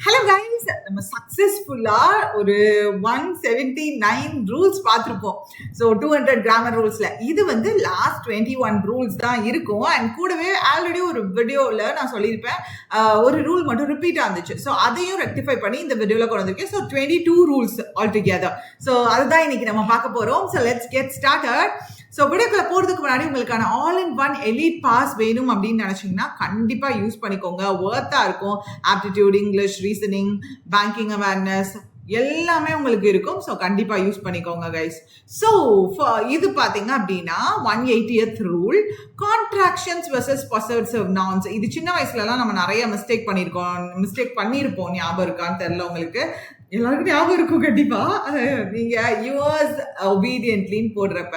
Hello guys, நம்ம சக்சஸ்ஃபுல்லா ஒரு 179 ரூல்ஸ் பார்த்துருப்போம். ஸோ 200 கிராமர் ரூல்ஸ்ல இது வந்து லாஸ்ட் 21 ரூல்ஸ் தான் இருக்கும். அண்ட் கூடவே ஆல்ரெடி ஒரு வீடியோவில் நான் சொல்லியிருப்பேன், ஒரு ரூல் மட்டும் ரிப்பீட் ஆந்துச்சு. ஸோ அதையும் ரெக்டிஃபை பண்ணி இந்த வீடியோவில் கொண்டு வந்திருக்கேன். So 22 rules all together. So அதுதான் இன்னைக்கு நம்ம பார்க்க போறோம். So let's get started. So வீடியோக்குள்ள போகிறதுக்கு முன்னாடி உங்களுக்கான all in one elite pass வேணும் அப்படின்னு நினச்சிங்கன்னா கண்டிப்பாக யூஸ் பண்ணிக்கோங்க. ஒர்த்தாக இருக்கும். Aptitude, English, reasoning, banking awareness எல்லாமே உங்களுக்கு இருக்கும். ஸோ கண்டிப்பாக யூஸ் பண்ணிக்கோங்க கைஸ். ஸோ இது பார்த்தீங்க அப்படின்னா 180th rule, contractions versus possessive nouns. இது சின்ன வயசுலலாம் நம்ம நிறைய மிஸ்டேக் பண்ணியிருப்போம். ஞாபகம் இருக்கான்னு தெரியல உங்களுக்கு. எல்லாருக்கும் ஞாபகம் இருக்கும் கண்டிப்பா. நீங்க யுவர்ஸ் ஒபீடியன்ட்லின்னு போடுறப்ப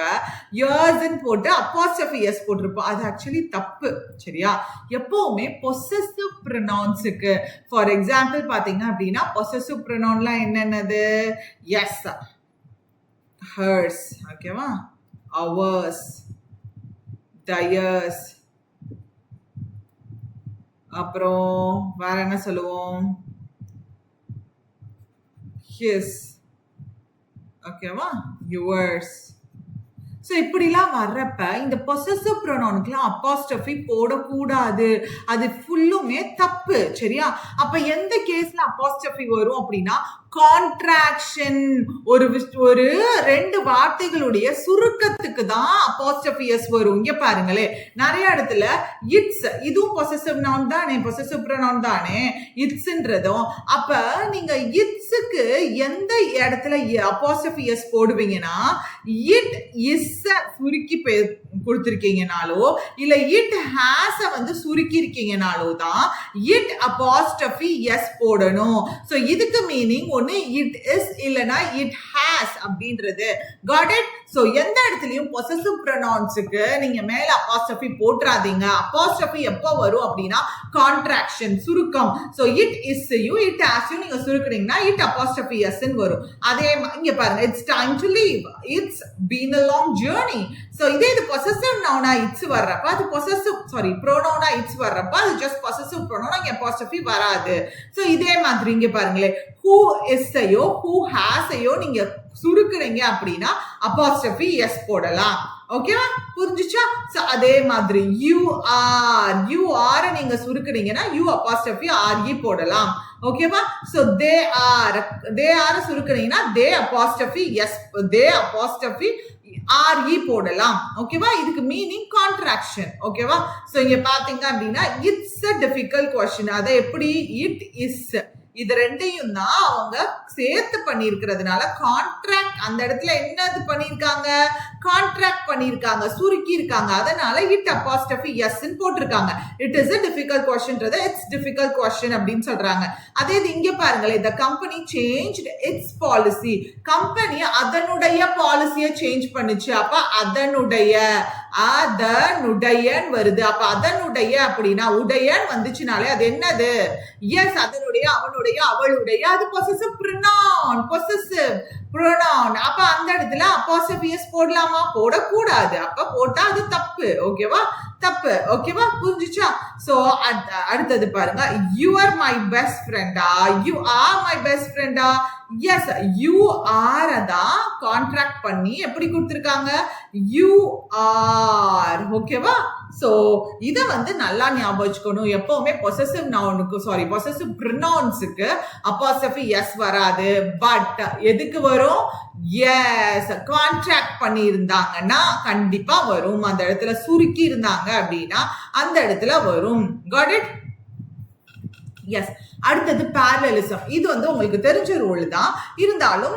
யுவர்ஸ்ன்னு போட்டு அப்போஸ்ட்ரோஃபி எஸ் போட்டிருப்போம். அது ஆக்சுவலி தப்பு. சரியா? எப்பவுமே பொசசிவ் ப்ரொனவுன்ஸுக்கு, ஃபார் எக்ஸாம்பிள் பாத்தீங்க அப்படின்னா பொசசிவ் ப்ரொனவுன்லாம் என்னென்னது? எஸ், ஹர்ஸ், ஓகேவா, அவர்ஸ், தயர்ஸ், அப்புறம் வேற என்ன சொல்லுவோம்? his, ஓகேவா, yours. ஸோ இப்படிலாம் வர்றப்ப இந்த பொசசிவ் ப்ரொனவுனுக்குலாம் அப்போஸ்ட்ரோஃபி போடக்கூடாது. அது ஃபுல்லுமே தப்பு. சரியா? அப்ப எந்த கேஸ்ல அப்போஸ்ட்ரோஃபி வரும் அப்படின்னா, கான்ட்ராக்ஷன், ஒரு ரெண்டு வார்த்தைகளுடைய சுருக்கத்துக்கு தான் அப்போஸ்ட்ரோஃபி எஸ் வரும். இங்க பாருங்களே, நிறைய இடத்துல இட்ஸ், இதுவும் பொசசிவ் நவுன் தானே, பொசசிவ் ப்ரொனவுன் தானே இட்ஸ்ன்றதும். அப்ப நீங்க இட்ஸுக்கு எந்த இடத்துல அப்போஸ்ட்ரோஃபி எஸ் போடுவீங்கன்னா, இட் இஸ் சுருக்கி கொடுத்திருக்கீங்கனாலோ இல்ல இட் ஹாஸ் வந்து சுருக்கி இருக்கீங்கனாலோ தான் இட் அப்போஸ்ட்ரோஃபி எஸ் போடணும். சோ இதுக்கு மீனிங் ஒன்னு இட் இஸ் இல்லனா இட் ஹாஸ் அப்படின்றது. Got it? சோ எந்த இடத்துலயும் பொசசிவ் ப்ரொனவுன்ஸுக்கு நீங்க மேல அப்போஸ்ட்ரோஃபி போட்றாதீங்க. அப்போஸ்ட்ரோஃபி எப்போ வரும் அப்படின்னா கான்ட்ராக்ஷன், சுருக்கம். So it is you, it has you நீங்க சுருக்குனீங்கன்னா இட் அப்போஸ்ட்ரோஃபி எஸ் ன்னு வரும். அதே இங்க பாருங்க, it's time to leave, it's been a long journey. So இதே இது பொசசிவ் நவுனா இட்ஸ் வர்றப்ப, அது ப்ரோனவுனா இட்ஸ் வர்றப்ப அது ஜஸ்ட் பொசசிவ் ப்ரோனவுனா இங்க அப்போஸ்ட்ரோஃபி வராது. சோ இதே மாதிரி இங்க பாருங்களே, who is ஐயோ who has ஐயோ நீங்க சுருக்குறீங்க அப்படின்னா அப்போஸ்ட்ரோஃபி எஸ் போடலாம். ஓகேவா? புரிஞ்சுச்சா? சோ அதே மாதிரி யூ ஆர் நீங்க சுருக்குறீங்கன்னா யூ அப்போஸ்ட்ரோஃபி ஆர் இ போடலாம். ஓகேவா? சோ தே ஆர் சுருக்குறீங்கன்னா they apostrophe S, they apostrophe R E போடலாம். ஓகேவா? இதுக்கு மீனிங் கான்ட்ராக்ஷன். ஓகேவா? சோ இங்க பாத்தீங்க அப்படின்னா இட்ஸ் a difficult question. அதை எப்படி இட் இஸ் இது ரெண்டையும் தான் அவங்க சேர்த்து பண்ணிருக்கிறதுனால கான்ட்ராக்ட், அந்த இடத்துல என்னது பண்ணிருக்காங்க? கான்ட்ராக்ட் பண்ணிருக்காங்க, சுருக்கி இருக்காங்க. அதனால இட் அப்போஸ்ட்ரோஃபி எஸ் ன்னு போட்டிருக்காங்க. இட் இஸ் a difficult questionன்றத இட்ஸ் difficult question அப்படின்னு சொல்றாங்க. அதே இது இங்க பாருங்களேன், the company changed its policy. Company அதனுடைய பாலிசியை சேஞ்ச் பண்ணுச்சு. அப்ப அதனுடையன் வருது. அப்ப அதனுடைய அப்படின்னா உடையன் வந்துச்சுனாலே அது என்னது? எஸ், அதனுடைய, அவனுடைய, அவளுடைய. அது பொசசிவ் ப்ரோனவுன். அப்ப அந்த இடத்துல அப்போஸ்ட்ரோஃபி எஸ் போடலாமா? போடக்கூடாது. அப்ப போட்டா அது தப்பு. ஓகேவா? தப்பு. ஓகேவா? புரிஞ்சுச்சா? சோ அடுத்தது பாருங்க, யூ ஆர் மை பெஸ்ட் ஃப்ரெண்டா, யூ ஆர் மை பெஸ்ட் ஃப்ரெண்டா. எஸ், யூ ஆர் தான் கான்ட்ராக்ட் பண்ணி எப்படி கொடுத்திருக்காங்க? You are. ஓகேவா? சோ இத வந்து நல்லா ஞாபகம் வச்சுக்கணும். எப்பவுமே பொசசிவ் ப்ரொனவுன்ஸுக்கு அப்போஸ்ட்ரோஃபி எஸ் வராது. பட் எதுக்கு வரும்? எஸ், கான்ட்ராக்ட் பண்ணி இருந்தாங்கன்னா கண்டிப்பா வரும். அந்த இடத்துல சுருக்கி இருந்தாங்க அப்படின்னா அந்த இடத்துல வரும். Got it? எஸ். அடுத்தது parallelism. இது வந்து உங்களுக்கு தெரிஞ்ச ரூல் தான். இருந்தாலும்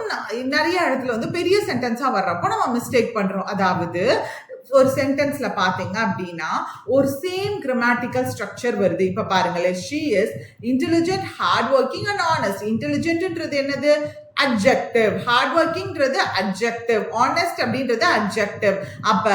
நிறைய இடத்துல வந்து பெரிய சென்டென்ஸா வர்றப்போ நம்ம மிஸ்டேக் பண்றோம். அதாவது ஒரு சென்டென்ஸ்ல பாத்தீங்க அப்படின்னா ஒரு சேம் கிராமட்டிக்கல் ஸ்ட்ரக்சர் வருது. இப்ப பாருங்களேன், she is intelligent, hard working and honest. இன்டெலிஜென்ட்ன்றது என்னது? adjective. hard workingன்றது adjective, honest அப்படின்றது adjective. அப்ப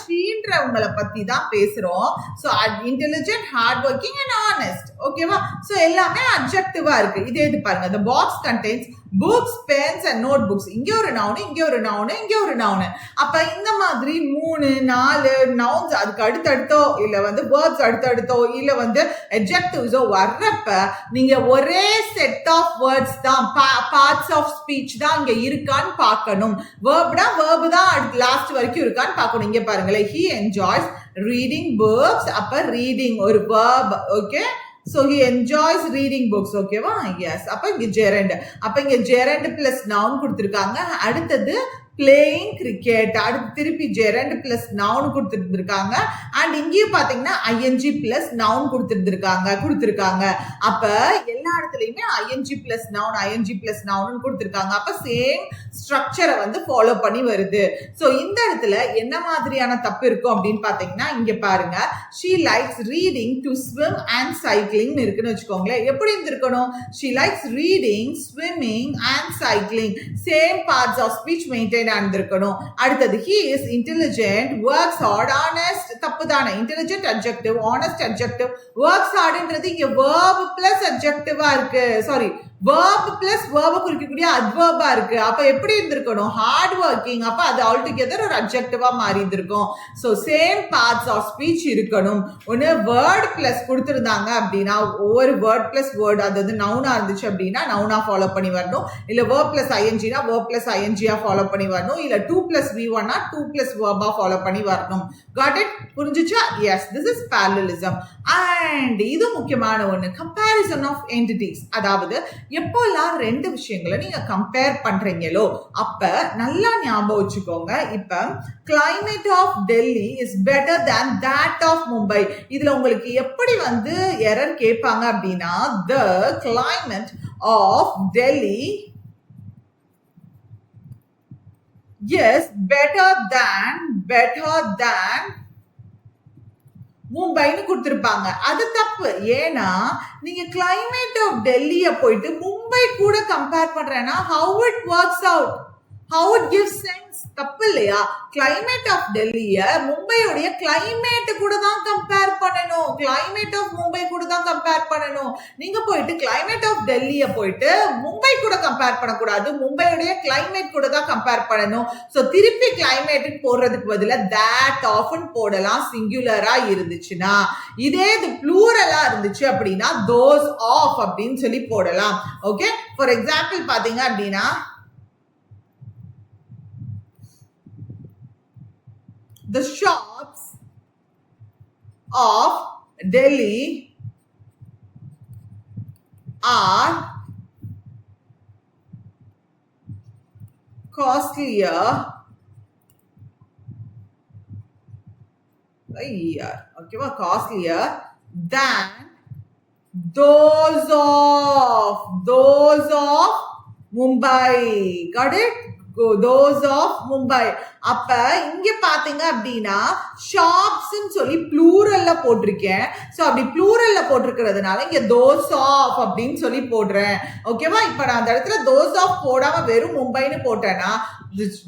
ஷீன்றவங்களை பத்தி தான் பேசுறோம். So intelligent, hard working and honest. ஓகேவா? சோ எல்லாமே adjectiveஆ இருக்கு. இதே இது பாருங்க, the box contains books, pens and notebooks. இங்க ஒரு நவுன், இங்க ஒரு நவுன், இங்க ஒரு நவுன். அப்ப இந்த மாதிரி 3 4 நவுன்ஸ் அதுக்கு அடுத்தடுத்தோ இல்ல வந்து வேர்ப்ஸ் அடுத்தடுத்தோ இல்ல வந்து adjectivesஓ வர்றப்ப நீங்க ஒரே செட் செட் ஆஃப் வேர்ட்ஸ் தான், பார்ட்ஸ் ஆஃப் ஸ்பீச் தான் இங்க இருக்கான்னு பார்க்கணும். வேர்ப்னா வேர்ப் தான் லாஸ்ட் வரைக்கும் இருக்கான்னு பார்க்கணும். இங்க பாருங்களேன், he enjoys reading books. அப்ப ரீடிங் ஒரு verb. Okay, so he enjoys reading books. ஓகேவா? yes. அப்ப இங்க gerund. அப்ப இங்க gerund plus noun கொடுத்திருக்காங்க. அடுத்தது பிளேயிங் கிரிக்கெட், அடுத்து திருப்பி ஜெரண்ட் பிளஸ் நவுன் கொடுத்துருந்துருக்காங்க. அண்ட் இங்கேயும் பாத்தீங்கன்னா ஐஎன்ஜி பிளஸ் நவுன் கொடுத்துருக்காங்க. அப்ப எல்லா இடத்துலயுமே ஐஎன்ஜி பிளஸ் நவுன் கொடுத்துருக்காங்க. அப்ப சேம் ஸ்ட்ரக்சரை வந்து ஃபாலோ பண்ணி வருது. ஸோ இந்த இடத்துல என்ன மாதிரியான தப்பு இருக்கும் அப்படின்னு பாத்தீங்கன்னா, இங்க பாருங்க, she likes reading to swim and cycling இருக்குன்னு வச்சுக்கோங்களேன். எப்படி இருந்திருக்கணும்? she likes reading, swimming and cycling. Same parts of speech maintain இருக்கணும். அடுத்தது he is intelligent, works hard, honest. தப்புதானே? intelligent adjective, honest adjective, works hardன்றது இங்க verb plus adjective-ஆ இருக்கு. Sorry, verb plus verb குறிக்கக்கூடிய adverb-ஆ இருக்கு. அப்ப எப்படி இருந்திருக்கணும்? hard working. அப்ப அது ஆல் டுகெதர் ஒரு adjective-ஆ மாறி இருந்திருக்கும். so same parts of speech இருக்கணும். ஒன்னு word plus கொடுத்திருந்தாங்க அப்படின்னா, ஒவ்வொரு word plus word, அதாவது நவுனா இருந்துச்சு அப்படின்னா நவுனா ஃபாலோ பண்ணி வரணும். இல்ல verb plus ingனா verb plus ing-ஆ ஃபாலோ பண்ணி வரணும். இல்ல 2 plus v1 னா 2 plus verb-ஆ ஃபாலோ பண்ணி வரணும். got it? புரிஞ்சுச்சா? yes, this is parallelism. and இது முக்கியமான ஒண்ணு, comparison of entities. அதாவது எப்போல்லாம் ரெண்டு விஷயங்களை நீங்க கம்பேர் பண்றீங்களோ அப்ப நல்லா ஞாபகம் வச்சுக்கோங்க. இப்ப climate of Delhi is better than that of Mumbai. இதுல உங்களுக்கு எப்படி வந்து எரர் கேட்பாங்க அப்படின்னா, the climate of Delhi is better than மும்பைன்னு கொடுத்திருப்பாங்க. அது தப்பு. ஏன்னா நீங்க கிளைமேட் ஆஃப் டெல்லிய போயிட்டு மும்பை கூட கம்பேர் பண்றேன்னா how it works out, how it gives sense. தப்பு இல்லையா? கிளைமேட் ஆஃப் டெல்லிய மும்பையோடைய கிளைமேட் கூட தான் கம்பேர் பண்ணணும். கிளைமேட் ஆஃப் மும்பை கூட தான் கம்பேர் பண்ணணும். நீங்க போயிட்டு கிளைமேட் ஆஃப் டெல்லிய போயிட்டு மும்பை கூட கம்பேர் பண்ணக்கூடாது, மும்பையோடைய கிளைமேட் கூட தான் கம்பேர் பண்ணணும். சோ திருப்பி கிளைமேட் போடுறதுக்கு பதிலா that often போடலாம் சிங்குலரா இருந்துச்சுன்னா. இதே இது ப்ளூரலா இருந்துச்சு அப்படின்னா those of அப்படின்னு சொல்லி போடலாம். ஓகே, ஃபார் எக்ஸாம்பிள் பாத்தீங்க அப்படின்னா, the shops of Delhi are costlier than those of Mumbai. Got it? those of Mumbai. அப்ப இங்க பாத்தீங்க அப்படின்னா ஷாப்ஸ் சொல்லி ப்ளூரல்ல போட்டிருக்கேன். சோ அப்படி ப்ளூரல்ல போட்டிருக்கிறதுனால இங்க those of அப்படின்னு சொல்லி போடுறேன். ஓகேவா? இப்ப நான் அந்த இடத்துல those of போடாம வெறும் மும்பைன்னு போட்டேன்னா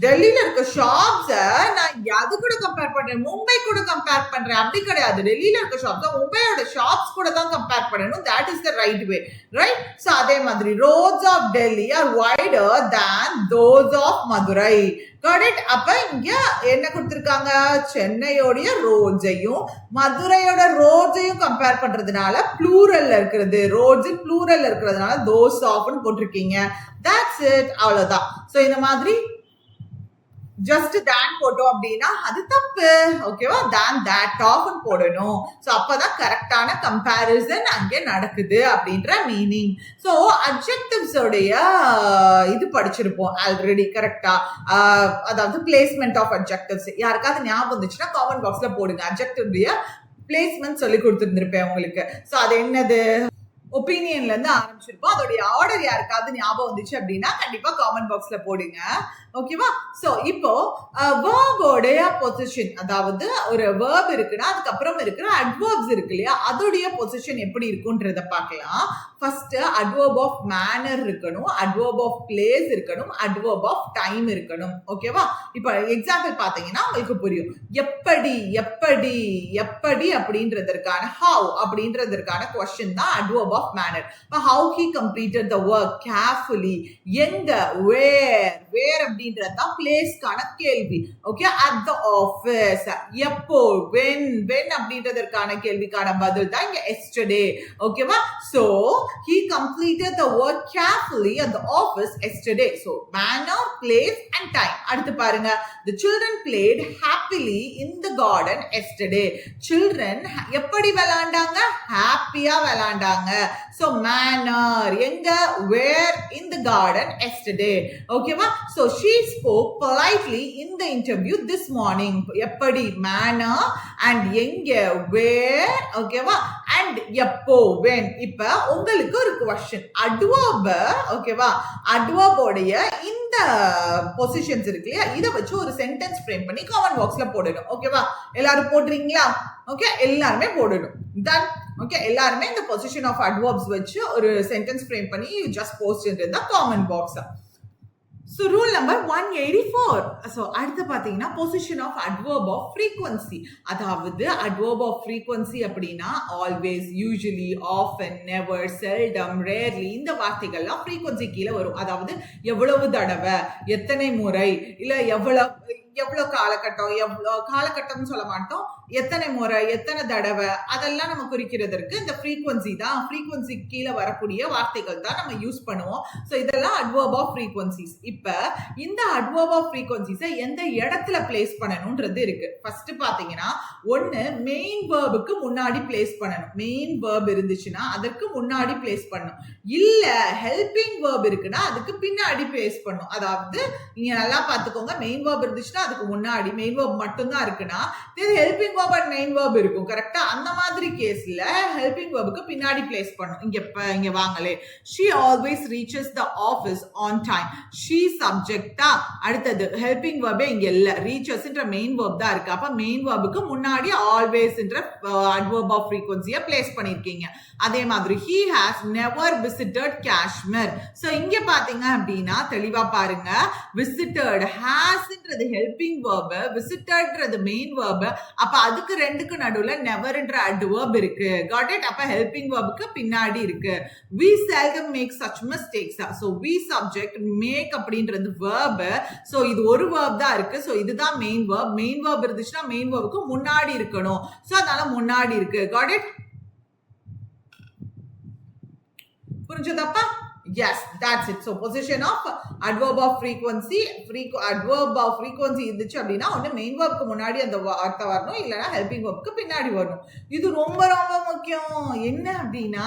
டெல்லியில இருக்க ஷாப்ஸ நான் அது கூட கம்பேர் பண்றேன், மும்பை கூட கம்பேர் பண்றேன். அப்படி கிடையாது. டெல்லியில இருக்க ஷாப்ஸ் மும்பையோட ஷாப்ஸ் கூட தான் கம்பேர் பண்ணணும். that is the right way, right? so அதே மாதிரி roads of Delhi are wider than those of Madurai. got it? அப்ப இங்க என்ன கொடுத்திருக்காங்க? சென்னையோட ரோட்ஸையும் மதுரையோட ரோட்ஸையும் கம்பேர் பண்றதுனால ப்ளூரல்ல இருக்கிறது, ரோட்ஸ் ப்ளூரல்ல இருக்கிறதுனால those of ன்னு போட்டிருக்கீங்க. that's it. அவ்வளவுதான். சோ இந்த மாதிரி ஜஸ்ட் தான் போட்டோம் அப்படின்னா அது தப்பு. ஓகேவா? தான் that of போடணும். சோ அப்பதான் கரெக்டான கம்பேரிசன் அங்கே நடக்குது அப்படின்ற மீனிங். சோ அட்ஜெக்டிவ்ஸ் உடைய இது படிச்சிருப்போம் ஆல்ரெடி. கரெக்டா? அதாவது பிளேஸ்மெண்ட் ஆஃப் அட்ஜெக்டிவ்ஸ் யாருக்காவது ஞாபகம் வந்துச்சுன்னா காமெண்ட் பாக்ஸ்ல போடுங்க. அட்ஜெக்டிவ் பிளேஸ்மெண்ட் சொல்லி கொடுத்துருந்துருப்பேன் உங்களுக்கு. சோ அது என்னது? ஒப்பீனியன்ல இருந்து ஆரம்பிச்சிருப்போம். அதோடைய ஆர்டர் யாருக்காவது ஞாபகம் வந்துச்சு அப்படின்னா கண்டிப்பா காமெண்ட் பாக்ஸ்ல போடுங்க. ஓகேவா? சோ இப்போ வேர்போடைய பொசிஷன், அதாவது ஒரு வேர்ப் இருக்குன்னா அதுக்கப்புறம் இருக்கிற அட்வர்ப்ஸ் இருக்கு இல்லையா, அதோடைய பொசிஷன் எப்படி இருக்குன்றத பார்க்கலாம். ஃபர்ஸ்ட் அட்வர்ப் ஆஃப் மேனர் இருக்கணும், அட்வர்ப் ஆஃப் பிளேஸ் இருக்கணும், அட்வர்ப் ஆஃப் டைம் இருக்கணும். ஓகேவா? இப்போ எக்ஸாம்பிள் பாத்தீங்கன்னா உங்களுக்கு புரியும். எப்படி எப்படி எப்படி அப்படின்றதற்கான ஹவ் அப்படின்றதற்கான கொஸ்டின் தான் adverb of manner. But how he completed the work carefully. எங்க, where அப்படின்றத பிளேஸ்க்கான கேள்வி. Okay, at the office. எப்போ, when அப்படின்றதற்கான கேள்விக்கான பதில் தான் இங்க yesterday. ஓகேவா? So he completed the work carefully at the office yesterday. So manner, place and time. அடுத்து பாருங்க, the children played happily in the garden yesterday. Children எப்படி விளையாண்டாங்க? ஹாப்பியா விளையாண்டாங்க. So manner, எங்க, where, in the garden yesterday. ஓகேவா? So she spoke politely in the interview this morning. எப்படி, manner, and எங்க, where, ஓகேவா, and எப்போ, when. இப்ப உங்களுக்கு ஒரு question, adverb, ஓகேவா, adverb உடைய இந்த பொசிஷன்ஸ் இருக்கு இல்லையா, இதை வச்சு ஒரு சென்டென்ஸ் ஃப்ரேம் பண்ணி காமெண்ட் பாக்ஸ்ல போடணும். ஓகேவா? எல்லாரும் போடுறீங்களா? ஓகே, எல்லாருமே போடணும். டன். ஓகே, எல்லாருமே இந்த பொசிஷன் ஆஃப் அட்வர்ப்ஸ் வச்சு ஒரு சென்டென்ஸ் ஃப்ரேம் பண்ணி you just post in the comment box. So rule number 184. So அடுத்து பாத்தீங்கன்னா position of adverb of frequency. அதாவது அட்வர்ப் ஆஃப் ஃப்ரீக்வன்சி அப்படின்னா always, usually, often, never, seldom, rarely, இந்த வார்த்தைகள்லாம் ஃப்ரீக்வன்சி கீழே வரும். அதாவது எவ்வளவு தடவை, எத்தனை முறை, இல்ல எவ்வளவு காலகட்டம், எவ்வளவு காலகட்டம்னு சொல்ல மாட்டோம், எத்தனை முறை, எத்தனை தடவை, அதெல்லாம் நம்ம குறிக்கிறதற்கு இந்த ஃப்ரீக்வன்சி தான், ஃப்ரீக்வன்சி கீழே வரக்கூடிய வார்த்தைகள் தான் நம்ம யூஸ் பண்ணுவோம். ஸோ இதெல்லாம் அட்வர்ப் ஆஃப் ஃப்ரீக்வன்சிஸ். இப்ப இந்த அட்வர்ப் ஆஃப் ஃப்ரீக்வன்சிஸை எந்த இடத்துல பிளேஸ் பண்ணணும்ன்றது இருக்கு. ஃபர்ஸ்ட் பாத்தீங்கன்னா, ஒன்னு மெயின் வேர்புக்கு முன்னாடி பிளேஸ் பண்ணணும். மெயின் வேர்ப் இருந்துச்சுன்னா அதற்கு முன்னாடி பிளேஸ் பண்ணணும். இல்ல ஹெல்பிங் வேர்ப் இருக்குன்னா அதுக்கு பின்னாடி பிளேஸ் பண்ணணும். அதாவது நீங்க நல்லா பாத்துக்கோங்க, மெயின் வேர்ப் இருந்துச்சுன்னா அதுக்கு முன்னாடி, மெயின் வேர்ப் மட்டும் தான் இருக்குன்னா helping verb and main verb இருக்கும். கரெக்ட்டா? அந்த மாதிரி கேஸ்ல helping verbக்கு பின்னாடி பிளேஸ் பண்ணும். இங்க வாங்களே, she always reaches the office on time. she subject. அடுத்தது helping verb இங்க இல்ல, reaches என்ற main verb தான் இருக்கு. அப்ப main verbக்கு முன்னாடி always என்ற adverb of frequency பிளேஸ் பண்ணிருக்கீங்க. அதே மாதிரி he has never visited Kashmir. So இங்க பாத்தீங்க அப்படின்னா தெளிவா பாருங்க, visited, has ன்றது helping verb, visitedன்றது main verb. அப்ப அதுக்கு ரெண்டுக்கு நடுவுல never என்ற adverb இருக்கு. Got it? அப்ப helping verbக்கு பின்னாடி இருக்கு. We seldom make such mistakes. So we subject, make அப்படின்றது verb. So இது ஒரு verb தான் இருக்கு. So இதுதான் main verb. main verb இருந்துச்சுன்னா main verbக்கு முன்னாடி இருக்கணும். So அதனால முன்னாடி இருக்கு. Got it? புரிஞ்சதப்பா? Yes, that's it. So position of adverb of frequency, adverb of frequency இருந்துச்சு அப்படின்னா ஒன்னு மெயின் வேர்ப்க்கு முன்னாடி அந்த வார்த்தை வரணும், இல்லைன்னா ஹெல்பிங் வேர்ப்க்கு பின்னாடி வரணும். இது ரொம்ப ரொம்ப முக்கியம். என்ன அப்படின்னா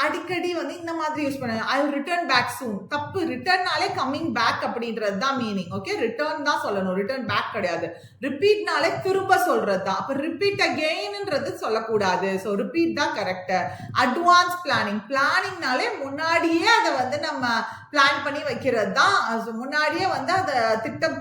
அடிக்கடி இந்த மாதிரி யூஸ் பண்ண I will return back soon. தப்பு. ரிட்டர்ன்னாலே கம்மிங் பேக் அப்படின்றது தான் மீனிங். ஓகே, ரிட்டர்ன் தான் சொல்லணும், ரிட்டர்ன் பேக் கிடையாது. ரிப்பீட்னாலே திரும்ப சொல்றது தான். அப்ப ரிப்பீட் அகெயின்ன்றது சொல்லக்கூடாது. ஸோ ரிப்பீட் தான் கரெக்ட். அட்வான்ஸ் பிளானிங், பிளானிங்னாலே முன்னாடியே அதை நம்ம பிளான் பண்ணி வைக்கிறது தான். முன்னாடியே அதை திட்டம்